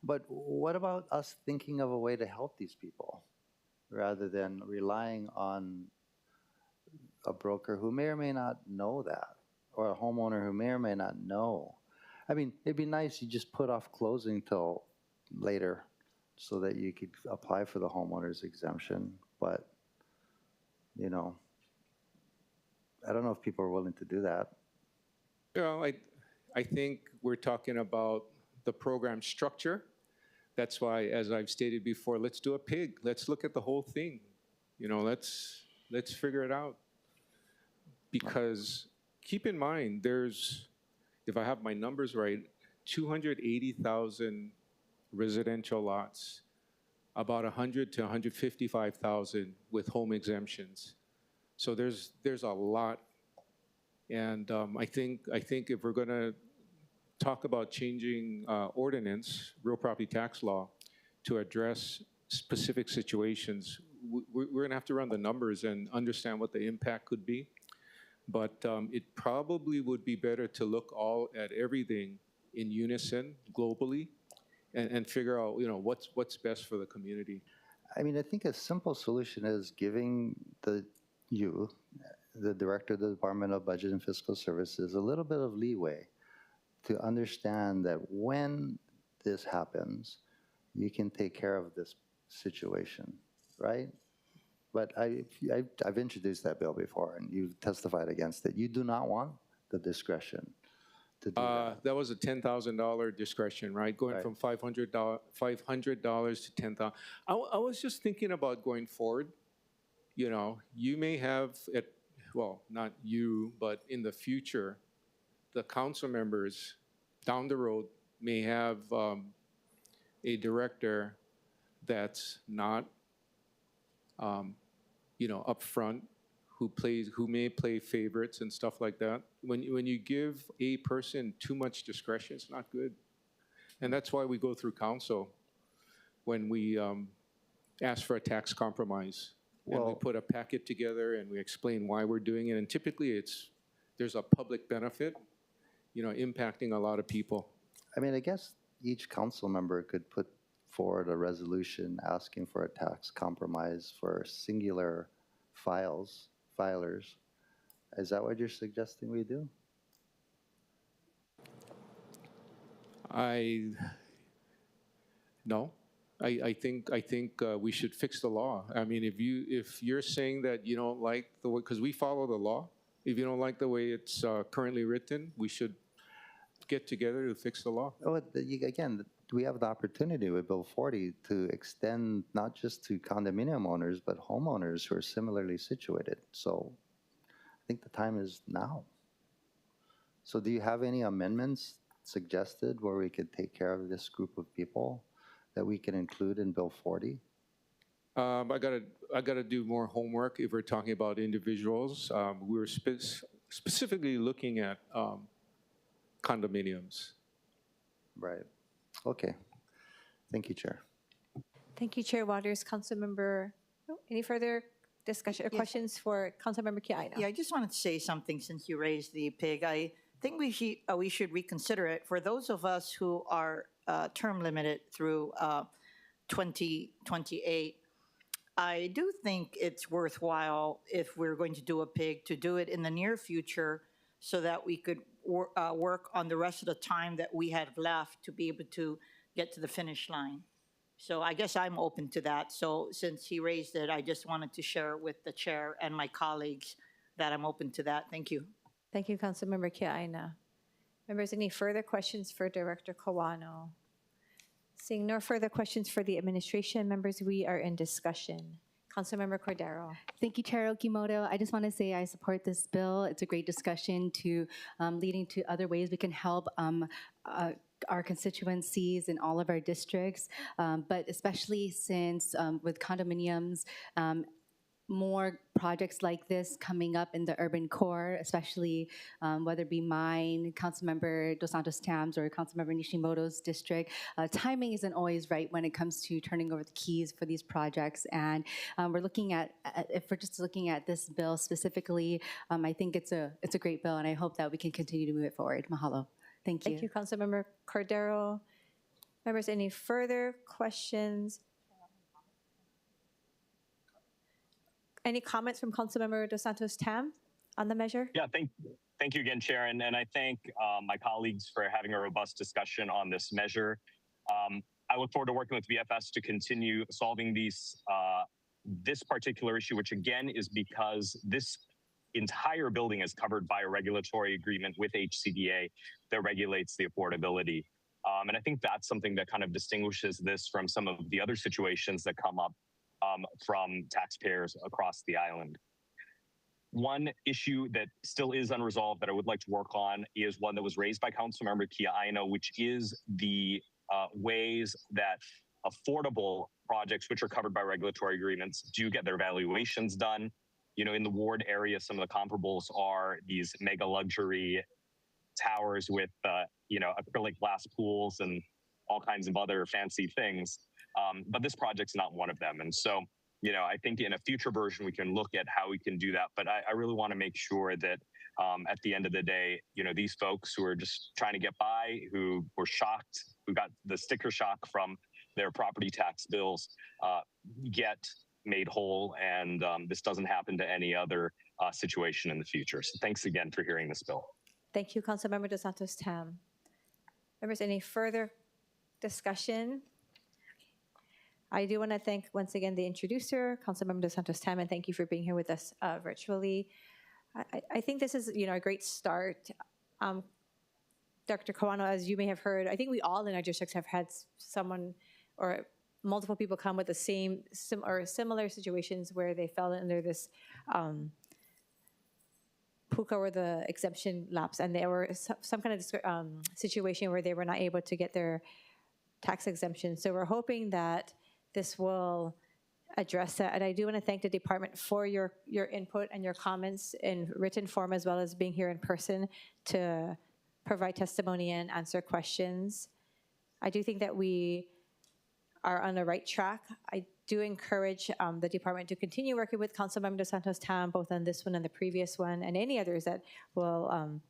Speaker 6: But what about us thinking of a way to help these people rather than relying on a broker who may or may not know that, or a homeowner who may or may not know? I mean, it'd be nice you just put off closing till later so that you could apply for the homeowner's exemption. But, I don't know if people are willing to do that.
Speaker 4: I think we're talking about the program structure. That's why, as I've stated before, let's do a PIG. Let's look at the whole thing. Let's figure it out. Because keep in mind, if I have my numbers right, 280,000 residential lots, about 100 to 155,000 with home exemptions. So there's a lot. And I think if we're going to talk about changing ordinance, real property tax law, to address specific situations, we're going to have to run the numbers and understand what the impact could be. But it probably would be better to look all at everything in unison globally and figure out, what's best for the community.
Speaker 6: I mean, I think a simple solution is giving the director of the Department of Budget and Fiscal Services, a little bit of leeway to understand that when this happens, you can take care of this situation, right? But I've introduced that bill before, and you've testified against it. You do not want the discretion to do that.
Speaker 4: That was a $10,000 discretion, right? Going
Speaker 6: Right.
Speaker 4: from $500 to $10,000. I was just thinking about going forward. You may have well, not you, but in the future, the council members down the road may have a director that's not, upfront, who may play favorites and stuff like that. When you give a person too much discretion, it's not good. And that's why we go through council when we ask for a tax compromise. And we put a packet together and we explain why we're doing it. And typically there's a public benefit, impacting a lot of people.
Speaker 6: I mean, I guess each council member could put forward a resolution asking for a tax compromise for singular filers. Is that what you're suggesting we do?
Speaker 4: No. I think we should fix the law. I mean, if you're saying that you don't like the way, because we follow the law, if you don't like the way it's currently written, we should get together to fix the law.
Speaker 6: Again, we have the opportunity with Bill 40 to extend not just to condominium owners, but homeowners who are similarly situated. So I think the time is now. So do you have any amendments suggested where we could take care of this group of people that we can include in Bill 40?
Speaker 4: I gotta do more homework if we're talking about individuals. We were specifically looking at condominiums.
Speaker 6: Right. Okay. Thank you, Chair.
Speaker 1: Thank you, Chair Waters. Councilmember, any further discussion or questions for Councilmember Kiaina?
Speaker 10: Yeah, I just wanted to say something since you raised the PIG. I think we should reconsider it for those of us who are term limited through 2028. I do think it's worthwhile, if we're going to do a PIG, to do it in the near future so that we could work on the rest of the time that we have left to be able to get to the finish line. So I guess I'm open to that. So since he raised it, I just wanted to share with the chair and my colleagues that I'm open to that. Thank you.
Speaker 1: Thank you, Councilmember Kiaina. Members, any further questions for Director Kawano? Seeing no further questions for the administration, members, we are in discussion. Councilmember Cordero.
Speaker 3: Thank you, Chair Okimoto. I just want to say I support this bill. It's a great discussion to leading to other ways we can help our constituencies in all of our districts, but especially since with condominiums, more projects like this coming up in the urban core, especially whether it be mine, Councilmember Dos Santos-Tam's, or Councilmember Nishimoto's district. Timing isn't always right when it comes to turning over the keys for these projects. And we're looking at, if we're just looking at this bill specifically, I think it's a great bill, and I hope that we can continue to move it forward. Mahalo. Thank you.
Speaker 1: Thank you, Councilmember Cordero. Members, any further questions? Any comments from Councilmember Dos Santos-Tam on the measure?
Speaker 11: Yeah, thank you again, Chair, and I thank my colleagues for having a robust discussion on this measure. I look forward to working with VFS to continue solving this particular issue, which again is because this entire building is covered by a regulatory agreement with HCDA that regulates the affordability. And I think that's something that kind of distinguishes this from some of the other situations that come up from taxpayers across the island. One issue that still is unresolved that I would like to work on is one that was raised by Councilmember Kia Aino, which is the ways that affordable projects, which are covered by regulatory agreements, do get their valuations done. You know, in the ward area, some of the comparables are these mega luxury towers with, you know, acrylic glass pools and all kinds of other fancy things. But this project's not one of them. And so, you know, I think in a future version, we can look at how we can do that. But I really want to make sure that at the end of the day, you know, these folks who are just trying to get by, who were shocked, who got the sticker shock from their property tax bills, get made whole. And this doesn't happen to any other situation in the future. So thanks again for hearing this bill.
Speaker 1: Thank you, Councilmember de Santos-Tam. Members, any further discussion? I do want to thank once again the introducer, Councilmember de Santos-Tam, and thank you for being here with us virtually. I think this is, you know, a great start. Dr. Kawano, as you may have heard, I think we all in our districts have had someone or multiple people come with the same or similar situations where they fell under this PUCA or the exemption lapse, and there were some kind of situation where they were not able to get their tax exemption. So we're hoping that this will address that. And I do want to thank the department for your input and your comments in written form, as well as being here in person to provide testimony and answer questions. I do think that we are on the right track. I do encourage the department to continue working with Councilmember de Santos-Tam, both on this one and the previous one, and any others that will,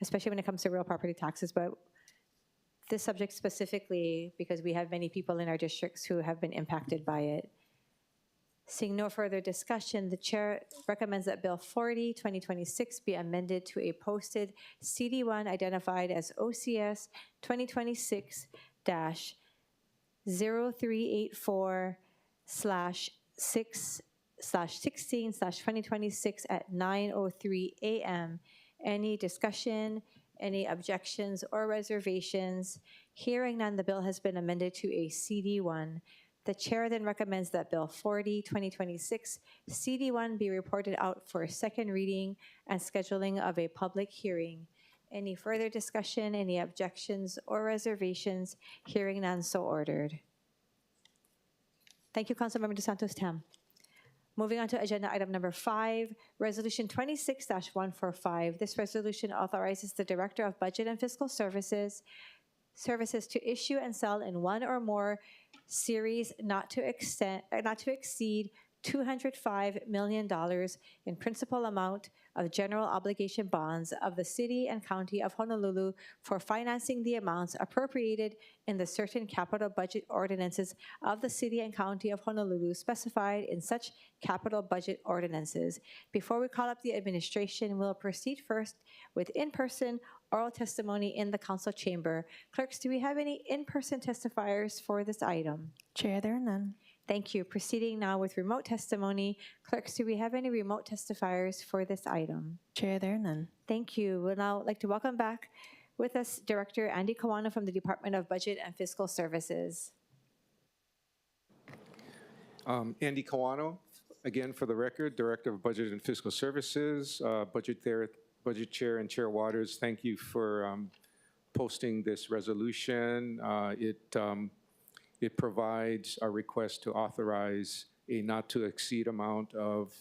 Speaker 1: especially when it comes to real property taxes, but this subject specifically, because we have many people in our districts who have been impacted by it. Seeing no further discussion, the chair recommends that Bill 40, 2026 be amended to a posted CD1 identified as OCS 2026-0384/6/16/2026 at 9:03 a.m. Any discussion? Any objections or reservations? Hearing none, the bill has been amended to a CD1. The chair then recommends that Bill 40, 2026 CD1 be reported out for second reading and scheduling of a public hearing. Any further discussion, any objections or reservations? Hearing none, so ordered. Thank you, Councilmember de Santos-Tam. Moving on to agenda item number 5, Resolution 26-145. This resolution authorizes the Director of Budget and Fiscal Services to issue and sell in one or more series not to exceed $205 million in principal amount of general obligation bonds of the City and County of Honolulu for financing the amounts appropriated in the certain capital budget ordinances of the City and County of Honolulu specified in such capital budget ordinances. Before we call up the administration, we'll proceed first with in-person oral testimony in the council chamber. Clerks, do we have any in-person testifiers for this item?
Speaker 8: Chair, there are none.
Speaker 1: Thank you. Proceeding now with remote testimony. Clerks, do we have any remote testifiers for this item?
Speaker 8: Chair, there are none.
Speaker 1: Thank you. We'd now like to welcome back with us Director Andy Kawano from the Department of Budget and Fiscal Services.
Speaker 4: Andy Kawano, again for the record, Director of Budget and Fiscal Services, Budget Chair and Chair Waters, thank you for posting this resolution. It provides a request to authorize a not to exceed amount of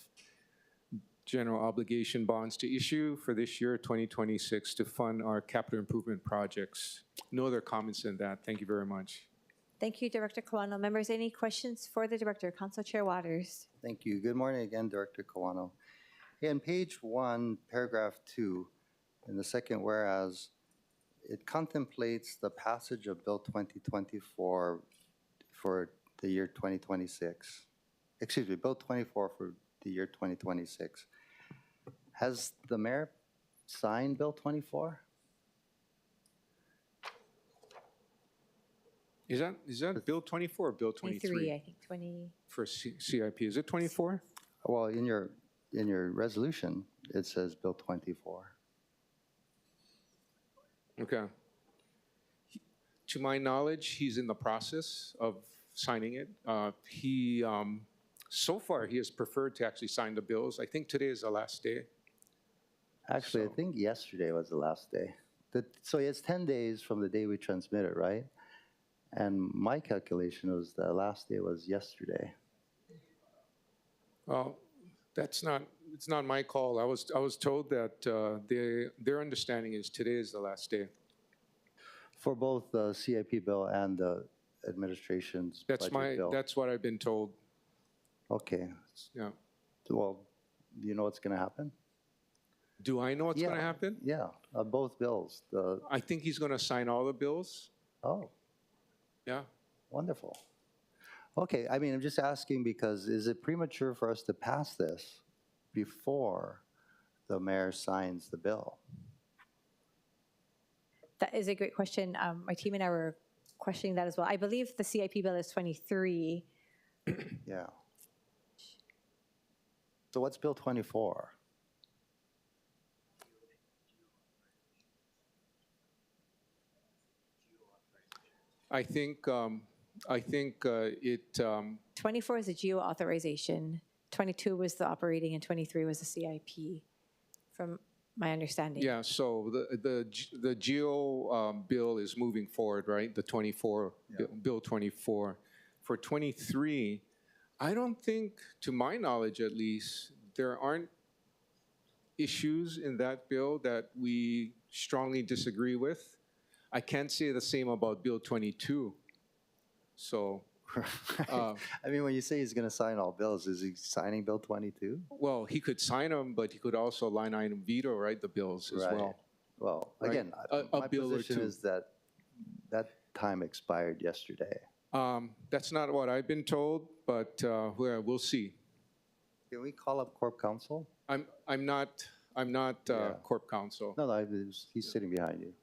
Speaker 4: general obligation bonds to issue for this year, 2026, to fund our capital improvement projects. No other comments than that. Thank you very much.
Speaker 1: Thank you, Director Kawano. Members, any questions for the Director? Council Chair Waters.
Speaker 6: Thank you. Good morning again, Director Kawano. In page 1, paragraph 2, in the second whereas, it contemplates the passage of Bill 2024 for the year 2026. Excuse me, Bill 24 for the year 2026. Has the mayor signed Bill 24?
Speaker 4: Is that Bill 24 or Bill 23?
Speaker 1: 23, I think, 20.
Speaker 4: For CIP, is it 24?
Speaker 6: Well, in your resolution, it says Bill 24.
Speaker 4: Okay. To my knowledge, he's in the process of signing it. He so far, he has preferred to actually sign the bills. I think today is the last day.
Speaker 6: Actually, I
Speaker 4: So-
Speaker 6: think yesterday was the last day. So it's 10 days from the day we transmit it, right? And my calculation was the last day was yesterday.
Speaker 4: Well, it's not my call. I was told that their understanding is today is the last day.
Speaker 6: For both the CIP bill and the administration's budget bill.
Speaker 4: That's what I've been told.
Speaker 6: Okay.
Speaker 4: Yeah.
Speaker 6: Well, do you know what's going to happen?
Speaker 4: Do I know what's going to happen?
Speaker 6: Yeah, both bills.
Speaker 4: I think he's going to sign all the bills.
Speaker 6: Oh,
Speaker 4: Yeah.
Speaker 6: wonderful. Okay, I mean, I'm just asking because is it premature for us to pass this before the mayor signs the bill?
Speaker 1: That is a great question. My team and I were questioning that as well. I believe the CIP bill is 23.
Speaker 6: Yeah. So what's Bill 24?
Speaker 4: I think it.
Speaker 1: 24 is a geo authorization. 22 was the operating, and 23 was the CIP, from my understanding.
Speaker 4: Yeah. So the geo bill is moving forward, right? The 24 bill 24. For 23, I don't think, to my knowledge at least, there aren't issues in that bill that we strongly disagree with. I can't say the same about Bill 22. So,
Speaker 6: I mean, when you say he's going to sign all bills, is he signing Bill 22?
Speaker 4: well, he could sign them, but he could also line item veto, right, the bills as
Speaker 6: Right.
Speaker 4: well.
Speaker 6: Well,
Speaker 4: Right.
Speaker 6: again,
Speaker 4: A
Speaker 6: my
Speaker 4: bill or
Speaker 6: position
Speaker 4: two.
Speaker 6: is that that time expired yesterday.
Speaker 4: That's not what I've been told, but we'll see.
Speaker 6: Can we call up Corp Counsel?
Speaker 4: I'm not
Speaker 6: Yeah.
Speaker 4: Corp Counsel.
Speaker 6: No, he's sitting behind you.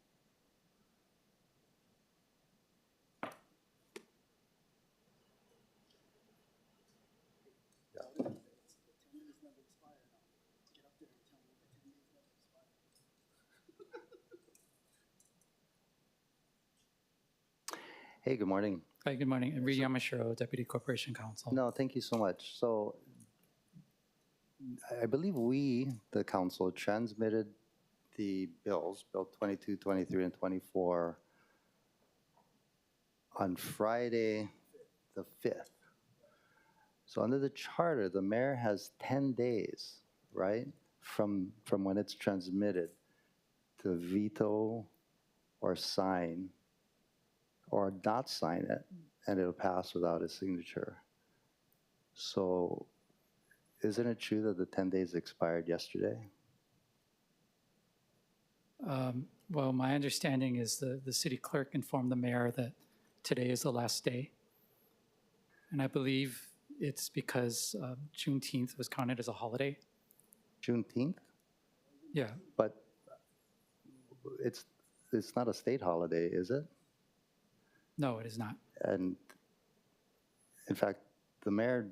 Speaker 6: Hey, good morning.
Speaker 14: Hi, good morning. Enrique Yamashiro, Deputy Corporation Counsel.
Speaker 6: No, thank you so much. So I believe we, the council, transmitted the bills, Bill 22, 23, and 24, on Friday, the 5th. So under the charter, the mayor has 10 days, right, from when it's transmitted to veto or sign or not sign it, and it'll pass without a signature. So isn't it true that the 10 days expired yesterday?
Speaker 14: Well, my understanding is the city clerk informed the mayor that today is the last day. And I believe it's because Juneteenth was counted as a holiday.
Speaker 6: Juneteenth?
Speaker 14: Yeah,
Speaker 6: But it's not a state holiday, is it?
Speaker 14: no, it is not.
Speaker 6: And in fact, the mayor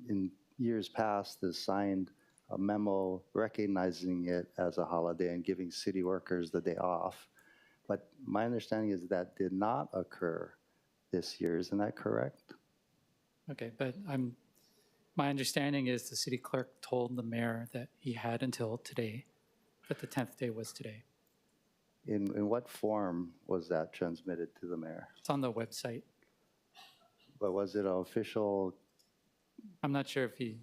Speaker 6: in years past has signed a memo recognizing it as a holiday and giving city workers the day off. But my understanding is that did not occur this year. Isn't that correct?
Speaker 14: Okay, but my understanding is the city clerk told the mayor that he had until today, that the 10th day was today.
Speaker 6: In what form was that transmitted to the mayor?
Speaker 14: It's on the website.
Speaker 6: But was it an official?
Speaker 14: I'm not sure if he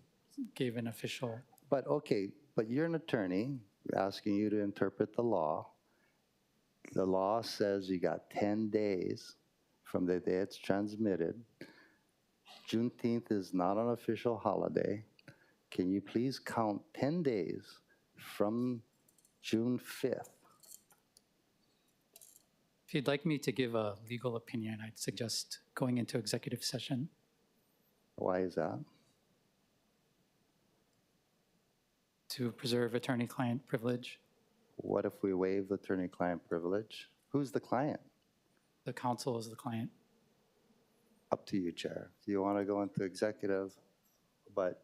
Speaker 14: gave an official.
Speaker 6: But okay, but you're an attorney, we're asking you to interpret the law. The law says you got 10 days from the day it's transmitted. Juneteenth is not an official holiday. Can you please count 10 days from June 5th?
Speaker 14: If you'd like me to give a legal opinion, I'd suggest going into executive session.
Speaker 6: Why is that?
Speaker 14: To preserve attorney-client privilege.
Speaker 6: What if we waive attorney-client privilege? Who's the client?
Speaker 14: The council is the client.
Speaker 6: Up to you, Chair. Do you want to go into executive? But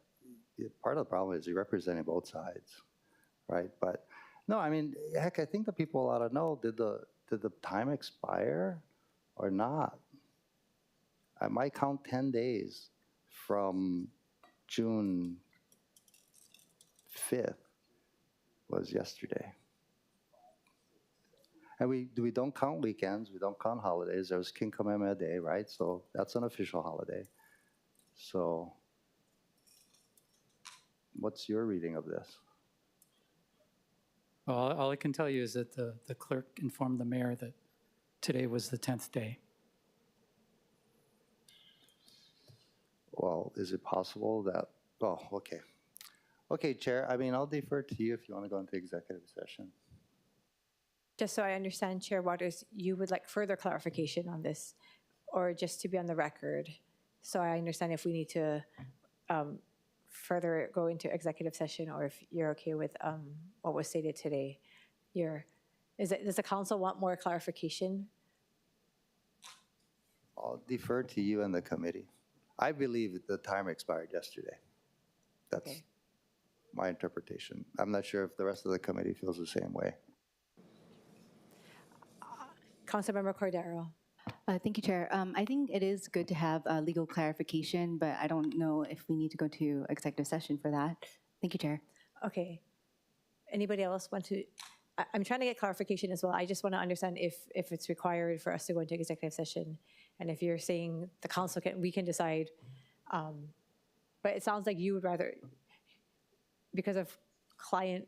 Speaker 6: part of the problem is you're representing both sides, right? But no, I mean, heck, I think the people ought to know, did the time expire or not? I might count 10 days from June 5th was yesterday. And we don't count weekends, we don't count holidays. There's King Kamehameha Day, right? So that's an official holiday. So what's your reading of this?
Speaker 14: Well, all I can tell you is that the clerk informed the mayor that today was the 10th day.
Speaker 6: Well, is it possible that, oh, okay. Okay, Chair, I mean, I'll defer to you if you want to go into executive session.
Speaker 1: Just so I understand, Chair Waters, you would like further clarification on this, or just to be on the record? So I understand if we need to further go into executive session, or if you're okay with what was stated today. Does the council want more clarification?
Speaker 6: I'll defer to you and the committee. I believe the time expired yesterday. That's
Speaker 1: Okay.
Speaker 6: my interpretation. I'm not sure if the rest of the committee feels the same way.
Speaker 1: Councilmember Cordero.
Speaker 3: Thank you, Chair. I think it is good to have legal clarification, but I don't know if we need to go to executive session for that. Thank you, Chair.
Speaker 1: Okay. Anybody else want to? I'm trying to get clarification as well. I just want to understand if it's required for us to go into executive session, and if you're saying the council we can decide. But it sounds like you would rather, because of client.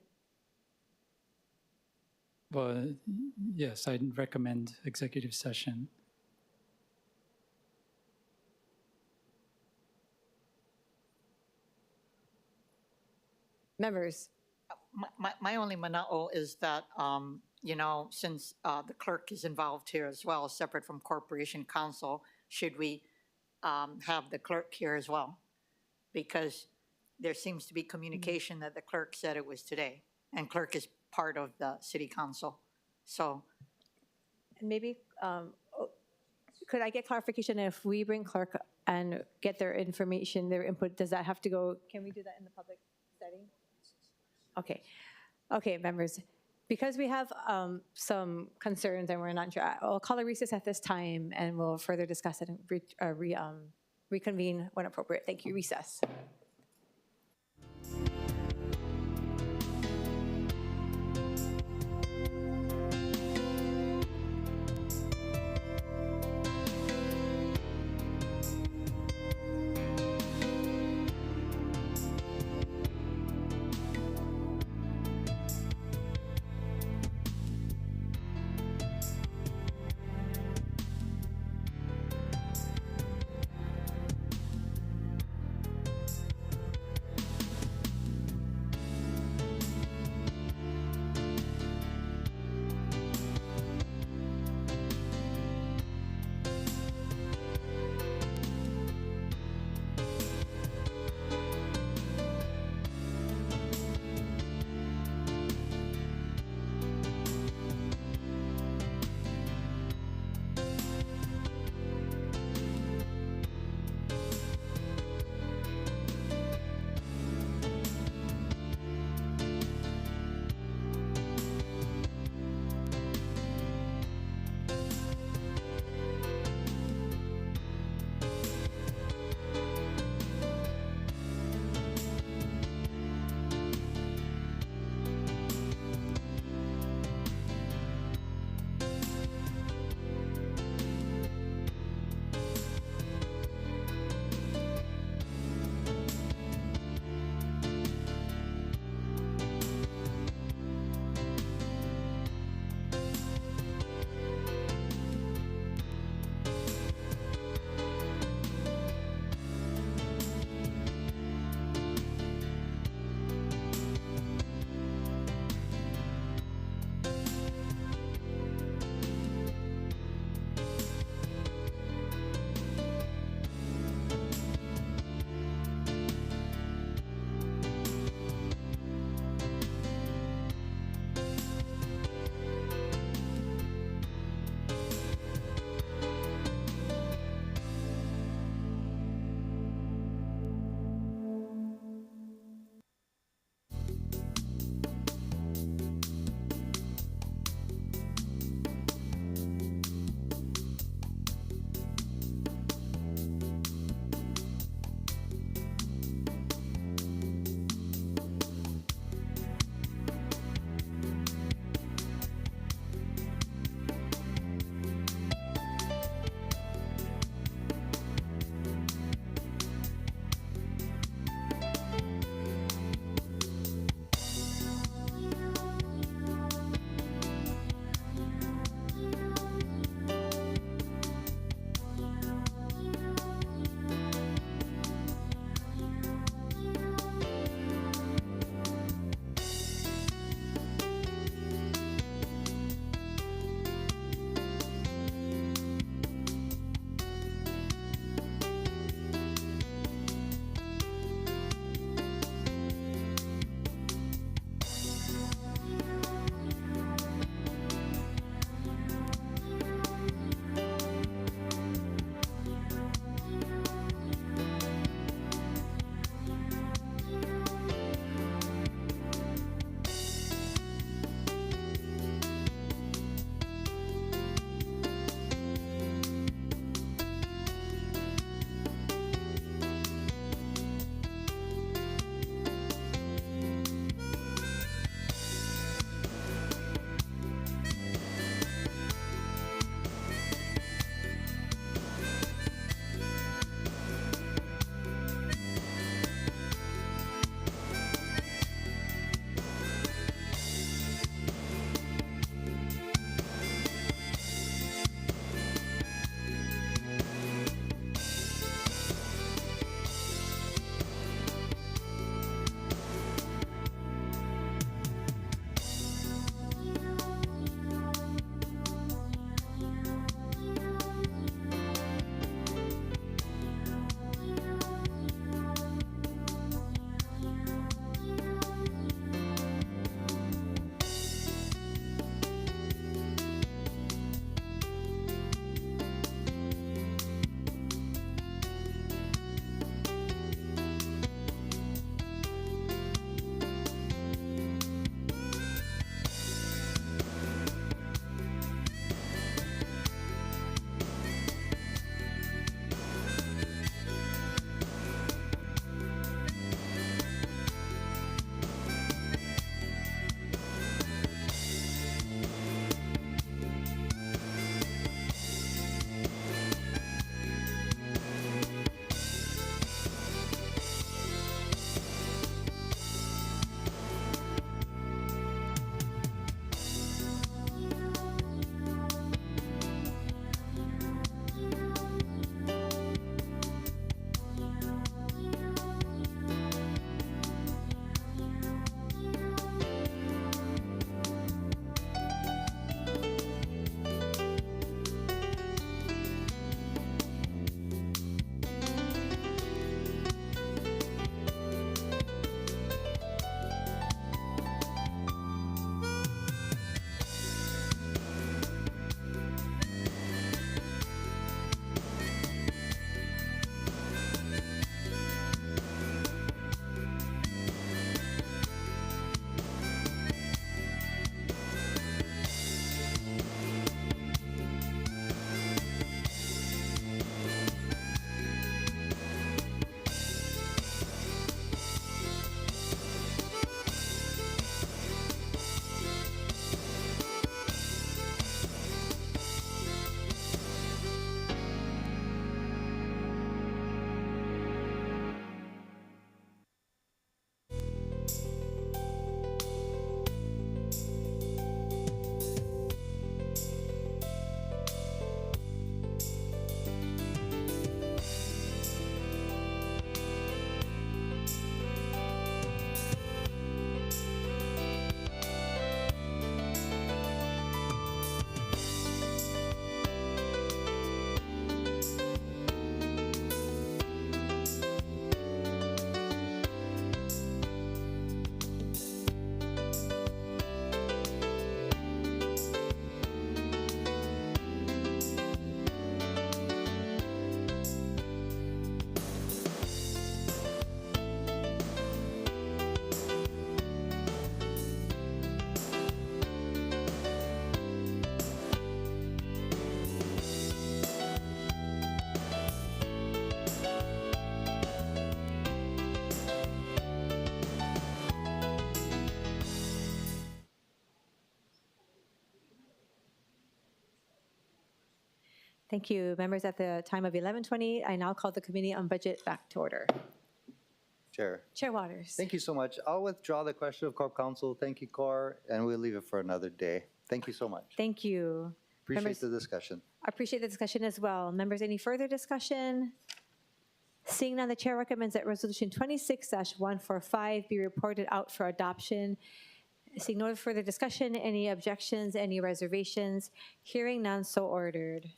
Speaker 14: Well, yes, I'd recommend executive session.
Speaker 1: Members.
Speaker 10: My only manao is that, you know, since the clerk is involved here as well, separate from Corporation Council, should we have the clerk here as well? Because there seems to be communication that the clerk said it was today, and clerk is part of the city council. So
Speaker 1: And maybe, could I get clarification if we bring clerk and get their information, their input, does that have to go, can we do that in the public setting? Okay. Okay, members, because we have some concerns and we're not sure, I'll call a recess at this time and we'll further discuss it and reconvene when appropriate. Thank you, recess. Thank you. Members, at the time of 11:20, I now call the Committee on Budget back to order.
Speaker 6: Chair.
Speaker 1: Chair Waters.
Speaker 6: Thank you so much. I'll withdraw the question of Corp Council. Thank you, Cor, and we'll leave it for another day. Thank you so much.
Speaker 1: Thank you.
Speaker 6: Appreciate
Speaker 1: Members-
Speaker 6: the discussion.
Speaker 1: I appreciate the discussion as well. Members, any further discussion? Seeing none, the chair recommends that Resolution 26-145 be reported out for adoption. Seeing no further discussion, any objections, any reservations? Hearing none, so ordered.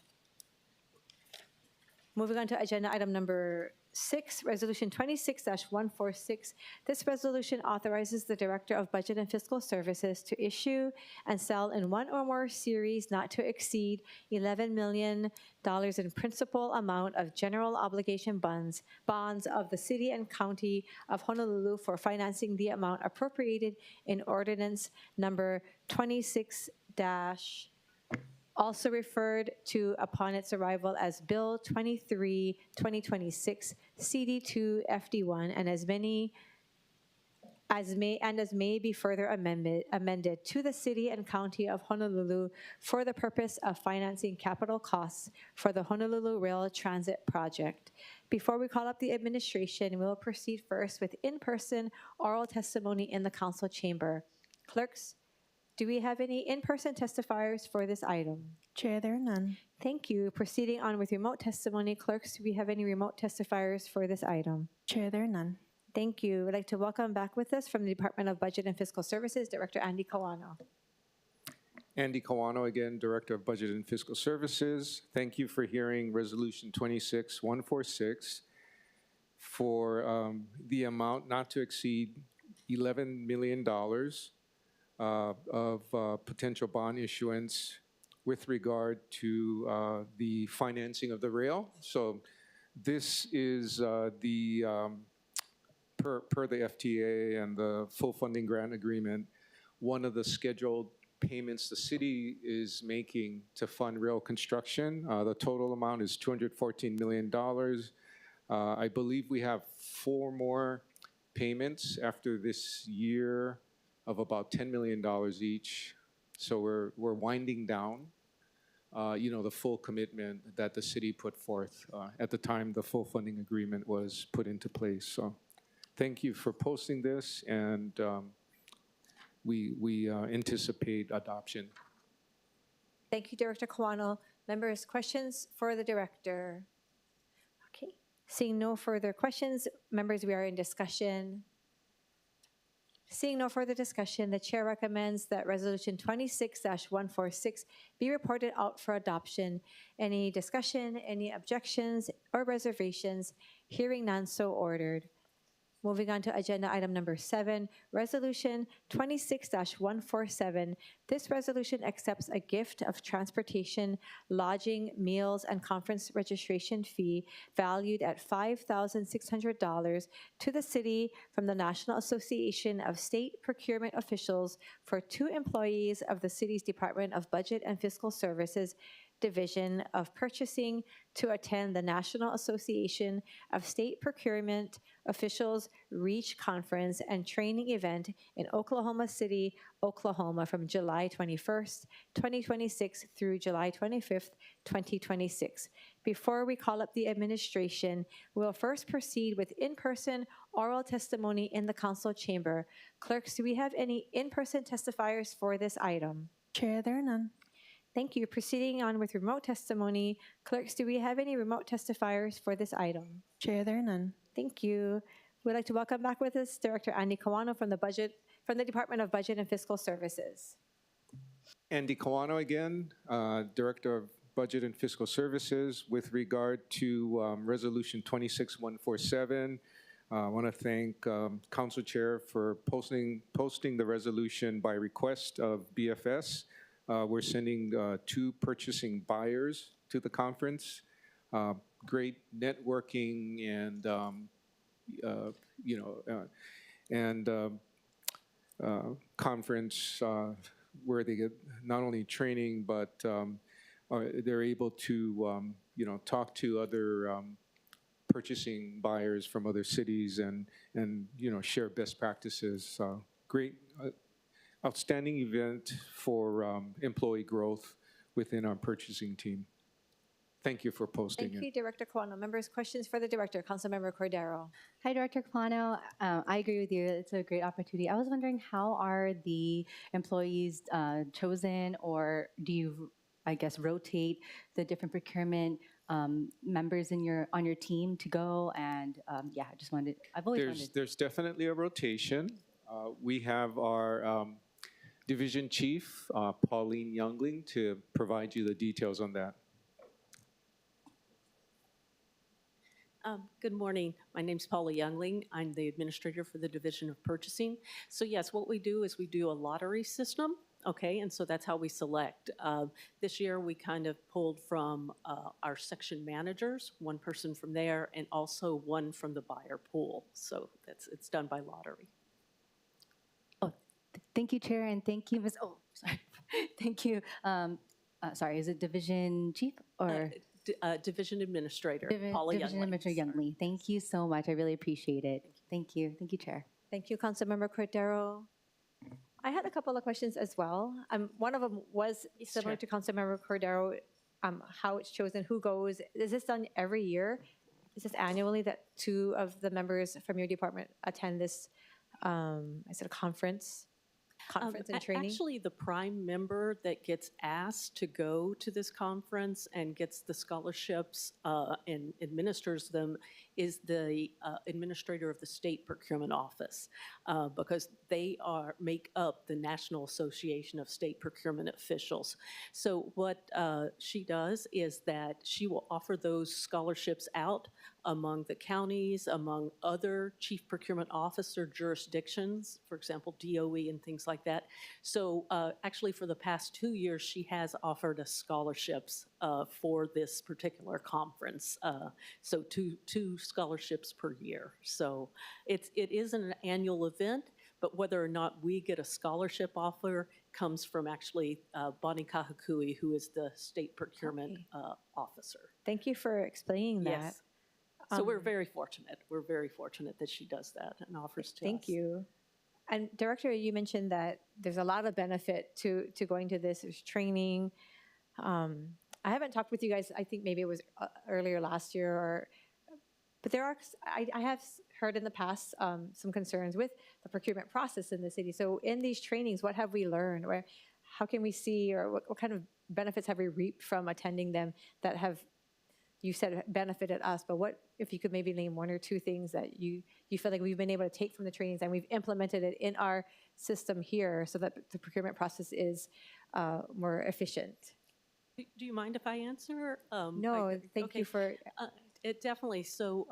Speaker 1: Moving on to agenda item number 6, Resolution 26-146. This resolution authorizes the Director of Budget and Fiscal Services to issue and sell in one or more series not to exceed $11 million in principal amount of general obligation bonds of the City and County of Honolulu for financing the amount appropriated in Ordinance Number 26- also referred to upon its arrival as Bill 23, 2026, CD2 FD1, and as may be further amended to the City and County of Honolulu for the purpose of financing capital costs for the Honolulu Rail Transit Project. Before we call up the administration, we'll proceed first with in-person oral testimony in the council chamber. Clerks, do we have any in-person testifiers for this item?
Speaker 8: Chair, there are none.
Speaker 1: Thank you. Proceeding on with remote testimony, clerks, do we have any remote testifiers for this item?
Speaker 8: Chair, there are none.
Speaker 1: Thank you. I'd like to welcome back with us from the Department of Budget and Fiscal Services, Director Andy Kawano.
Speaker 4: Andy Kawano again, Director of Budget and Fiscal Services. Thank you for hearing Resolution 26-146 for the amount not to exceed $11 million of potential bond issuance with regard to the financing of the rail. So this is per the FTA and the full funding grant agreement, one of the scheduled payments the city is making to fund rail construction. The total amount is $214 million. I believe we have 4 more payments after this year of about $10 million each. So we're winding down, the full commitment that the city put forth at the time the full funding agreement was put into place. So thank you for posting this, and we anticipate adoption.
Speaker 1: Thank you, Director Kawano. Members, questions for the director? Okay. Seeing no further questions, members, we are in discussion. Seeing no further discussion, the chair recommends that Resolution 26-146 be reported out for adoption. Any discussion, any objections, or reservations? Hearing none, so ordered. Moving on to agenda item number 7, Resolution 26-147. This resolution accepts a gift of transportation, lodging, meals, and conference registration fee valued at $5,600 to the city from the National Association of State Procurement Officials for 2 employees of the city's Department of Budget and Fiscal Services Division of Purchasing to attend the National Association of State Procurement Officials REACH Conference and Training Event in Oklahoma City, Oklahoma from July 21st, 2026 through July 25th, 2026. Before we call up the administration, we'll first proceed with in-person oral testimony in the council chamber. Clerks, do we have any in-person testifiers for this item?
Speaker 8: Chair, there are none.
Speaker 1: Thank you. Proceeding on with remote testimony. Clerks, do we have any remote testifiers for this item?
Speaker 8: Chair, there are none.
Speaker 1: Thank you. We'd like to welcome back with us Director Andy Kawano from the Department of Budget and Fiscal Services.
Speaker 4: Andy Kawano again, Director of Budget and Fiscal Services. With regard to Resolution 26-147, I want to thank Council Chair for posting the resolution by request of BFS. We're sending 2 purchasing buyers to the conference. Great networking and conference where they get not only training, but they're able to talk to other purchasing buyers from other cities and share best practices. Great. Outstanding event for employee growth within our purchasing team. thank you for posting
Speaker 1: Thank
Speaker 4: it.
Speaker 1: you, Director Kawano. Members, questions for the Director. Councilmember Cordero.
Speaker 3: Hi, Director Capano. I agree with you. It's a great opportunity. I was wondering, how are the employees chosen, or do you, I guess, rotate the different procurement members on your team to go? And yeah, I just wanted, I've always wondered.
Speaker 4: There's definitely a rotation. We have our Division Chief, Pauline Youngling, to provide you the details on that.
Speaker 15: Good morning. My name's Paula Youngling. I'm the administrator for the Division of Purchasing. So yes, what we do is we do a lottery system, okay? And so that's how we select. This year, we kind of pulled from our section managers, one person from there, and also one from the buyer pool. So it's done by lottery.
Speaker 3: Thank you, Chair, and thank you, Ms. Oh, sorry. Thank you. Sorry, is it Division Chief or?
Speaker 15: Division Administrator, Paula
Speaker 3: Division
Speaker 15: Youngling.
Speaker 3: Administrator Youngling. Thank you so much. I really appreciate it. Thank you. Thank you, Chair.
Speaker 1: Thank you, Councilmember Cordero. I had a couple of questions as well. One of them was similar to Councilmember Cordero, how it's chosen, who goes. Is this done every year? Is this annually that 2 of the members from your department attend this, is it a conference and training?
Speaker 15: Actually, the prime member that gets asked to go to this conference and gets the scholarships and administers them is the administrator of the State Procurement Office, because they make up the National Association of State Procurement Officials. So what she does is that she will offer those scholarships out among the counties, among other chief procurement officer jurisdictions, for example, DOE and things like that. So actually for the past 2 years, she has offered us scholarships for this particular conference. So two scholarships per year. So it is an annual event, but whether or not we get a scholarship offer comes from actually Bonnie Kahakui, who is the state procurement officer.
Speaker 1: Thank you for explaining that.
Speaker 15: Yes. So we're very fortunate. We're very fortunate that she does that and offers to us.
Speaker 1: Thank you. And Director, you mentioned that there's a lot of benefit to going to this. There's training. I haven't talked with you guys, I think maybe it was earlier last year, but I have heard in the past some concerns with the procurement process in the city. So in these trainings, what have we learned? Or how can we see, or what kind of benefits have we reaped from attending them that have, you said, benefited us, but what if you could maybe name 1 or 2 things that you feel like we've been able to take from the trainings and we've implemented it in our system here so that the procurement process is more efficient?
Speaker 15: Do you mind if I answer?
Speaker 1: No, thank you for...
Speaker 15: It definitely. So,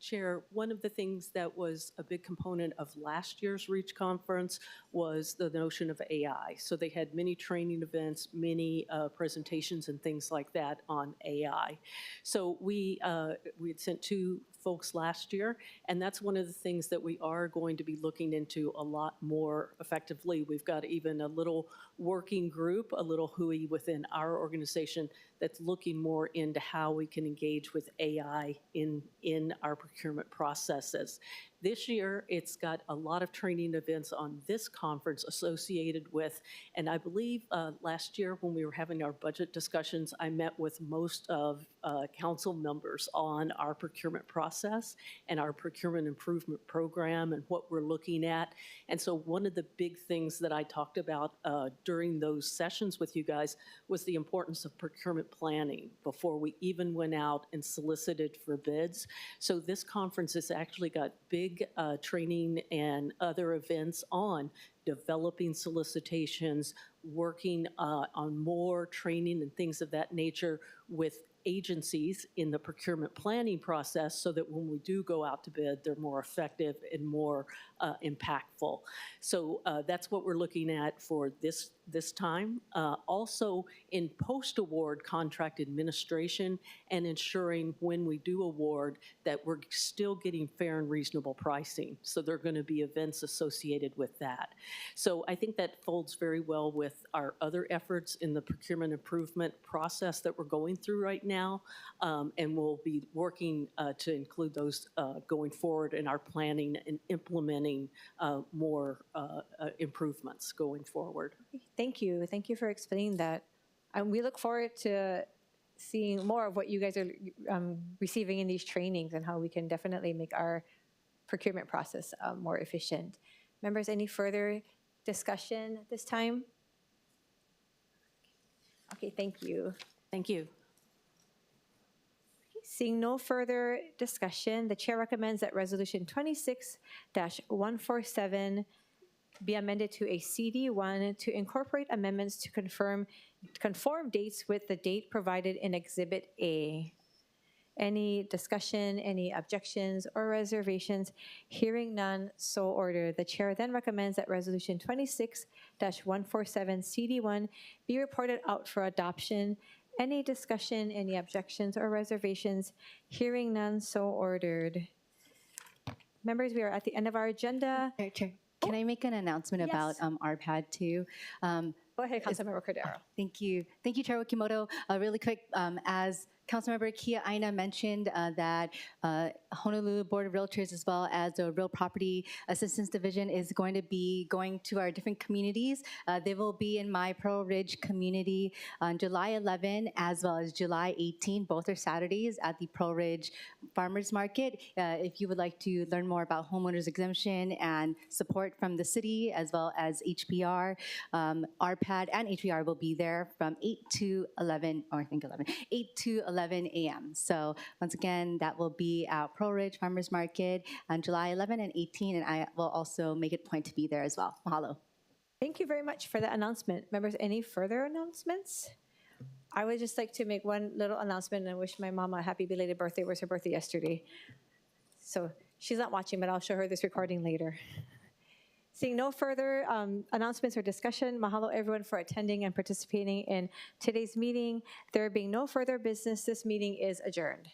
Speaker 15: Chair, one of the things that was a big component of last year's REACH conference was the notion of AI. So they had many training events, many presentations and things like that on AI. So we had sent 2 folks last year, and that's one of the things that we are going to be looking into a lot more effectively. We've got even a little working group, a little HUI within our organization that's looking more into how we can engage with AI in our procurement processes. This year, it's got a lot of training events on this conference associated with, and I believe last year when we were having our budget discussions, I met with most of council members on our procurement process and our procurement improvement program and what we're looking at. And so one of the big things that I talked about during those sessions with you guys was the importance of procurement planning before we even went out and solicited for bids. So this conference has actually got big training and other events on developing solicitations, working on more training and things of that nature with agencies in the procurement planning process so that when we do go out to bid, they're more effective and more impactful. So that's what we're looking at for this time. Also in post-award contract administration and ensuring when we do award that we're still getting fair and reasonable pricing. So there are going to be events associated with that. So I think that folds very well with our other efforts in the procurement improvement process that we're going through right now. And we'll be working to include those going forward in our planning and implementing more improvements going forward.
Speaker 1: Thank you. Thank you for explaining that. And we look forward to seeing more of what you guys are receiving in these trainings and how we can definitely make our procurement process more efficient. Members, any further discussion this time? Okay, thank you.
Speaker 15: Thank you.
Speaker 1: Seeing no further discussion, the chair recommends that Resolution 26-147 be amended to a CD1 to incorporate amendments to conform dates with the date provided in Exhibit A. Any discussion, any objections or reservations? Hearing none, so ordered. The chair then recommends that Resolution 26-147 CD1 be reported out for adoption. Any discussion, any objections or reservations? Hearing none, so ordered. Members, we are at the end of our agenda.
Speaker 3: Chair, can I make an announcement about RPAD too?
Speaker 1: Go ahead, Councilmember Cordero.
Speaker 3: Thank you. Thank you, Chair Okimoto. Really quick, as Councilmember Kia Aina mentioned that Honolulu Board of Realtors as well as the Real Property Assistance Division is going to be going to our different communities. They will be in my Pearl Ridge community on July 11 as well as July 18. Both are Saturdays at the Pearl Ridge Farmers Market. If you would like to learn more about homeowners exemption and support from the city as well as HBR, RPAD and HBR will be there from 8 to 11, or I think 11, 8 to 11 a.m. So once again, that will be at Pearl Ridge Farmers Market on July 11 and 18, and I will also make it a point to be there as well. Mahalo.
Speaker 1: Thank you very much for the announcement. Members, any further announcements? I would just like to make one little announcement and wish my mom a happy belated birthday. It was her birthday yesterday. So she's not watching, but I'll show her this recording later. Seeing no further announcements or discussion, mahalo everyone for attending and participating in today's meeting. There being no further business, this meeting is adjourned.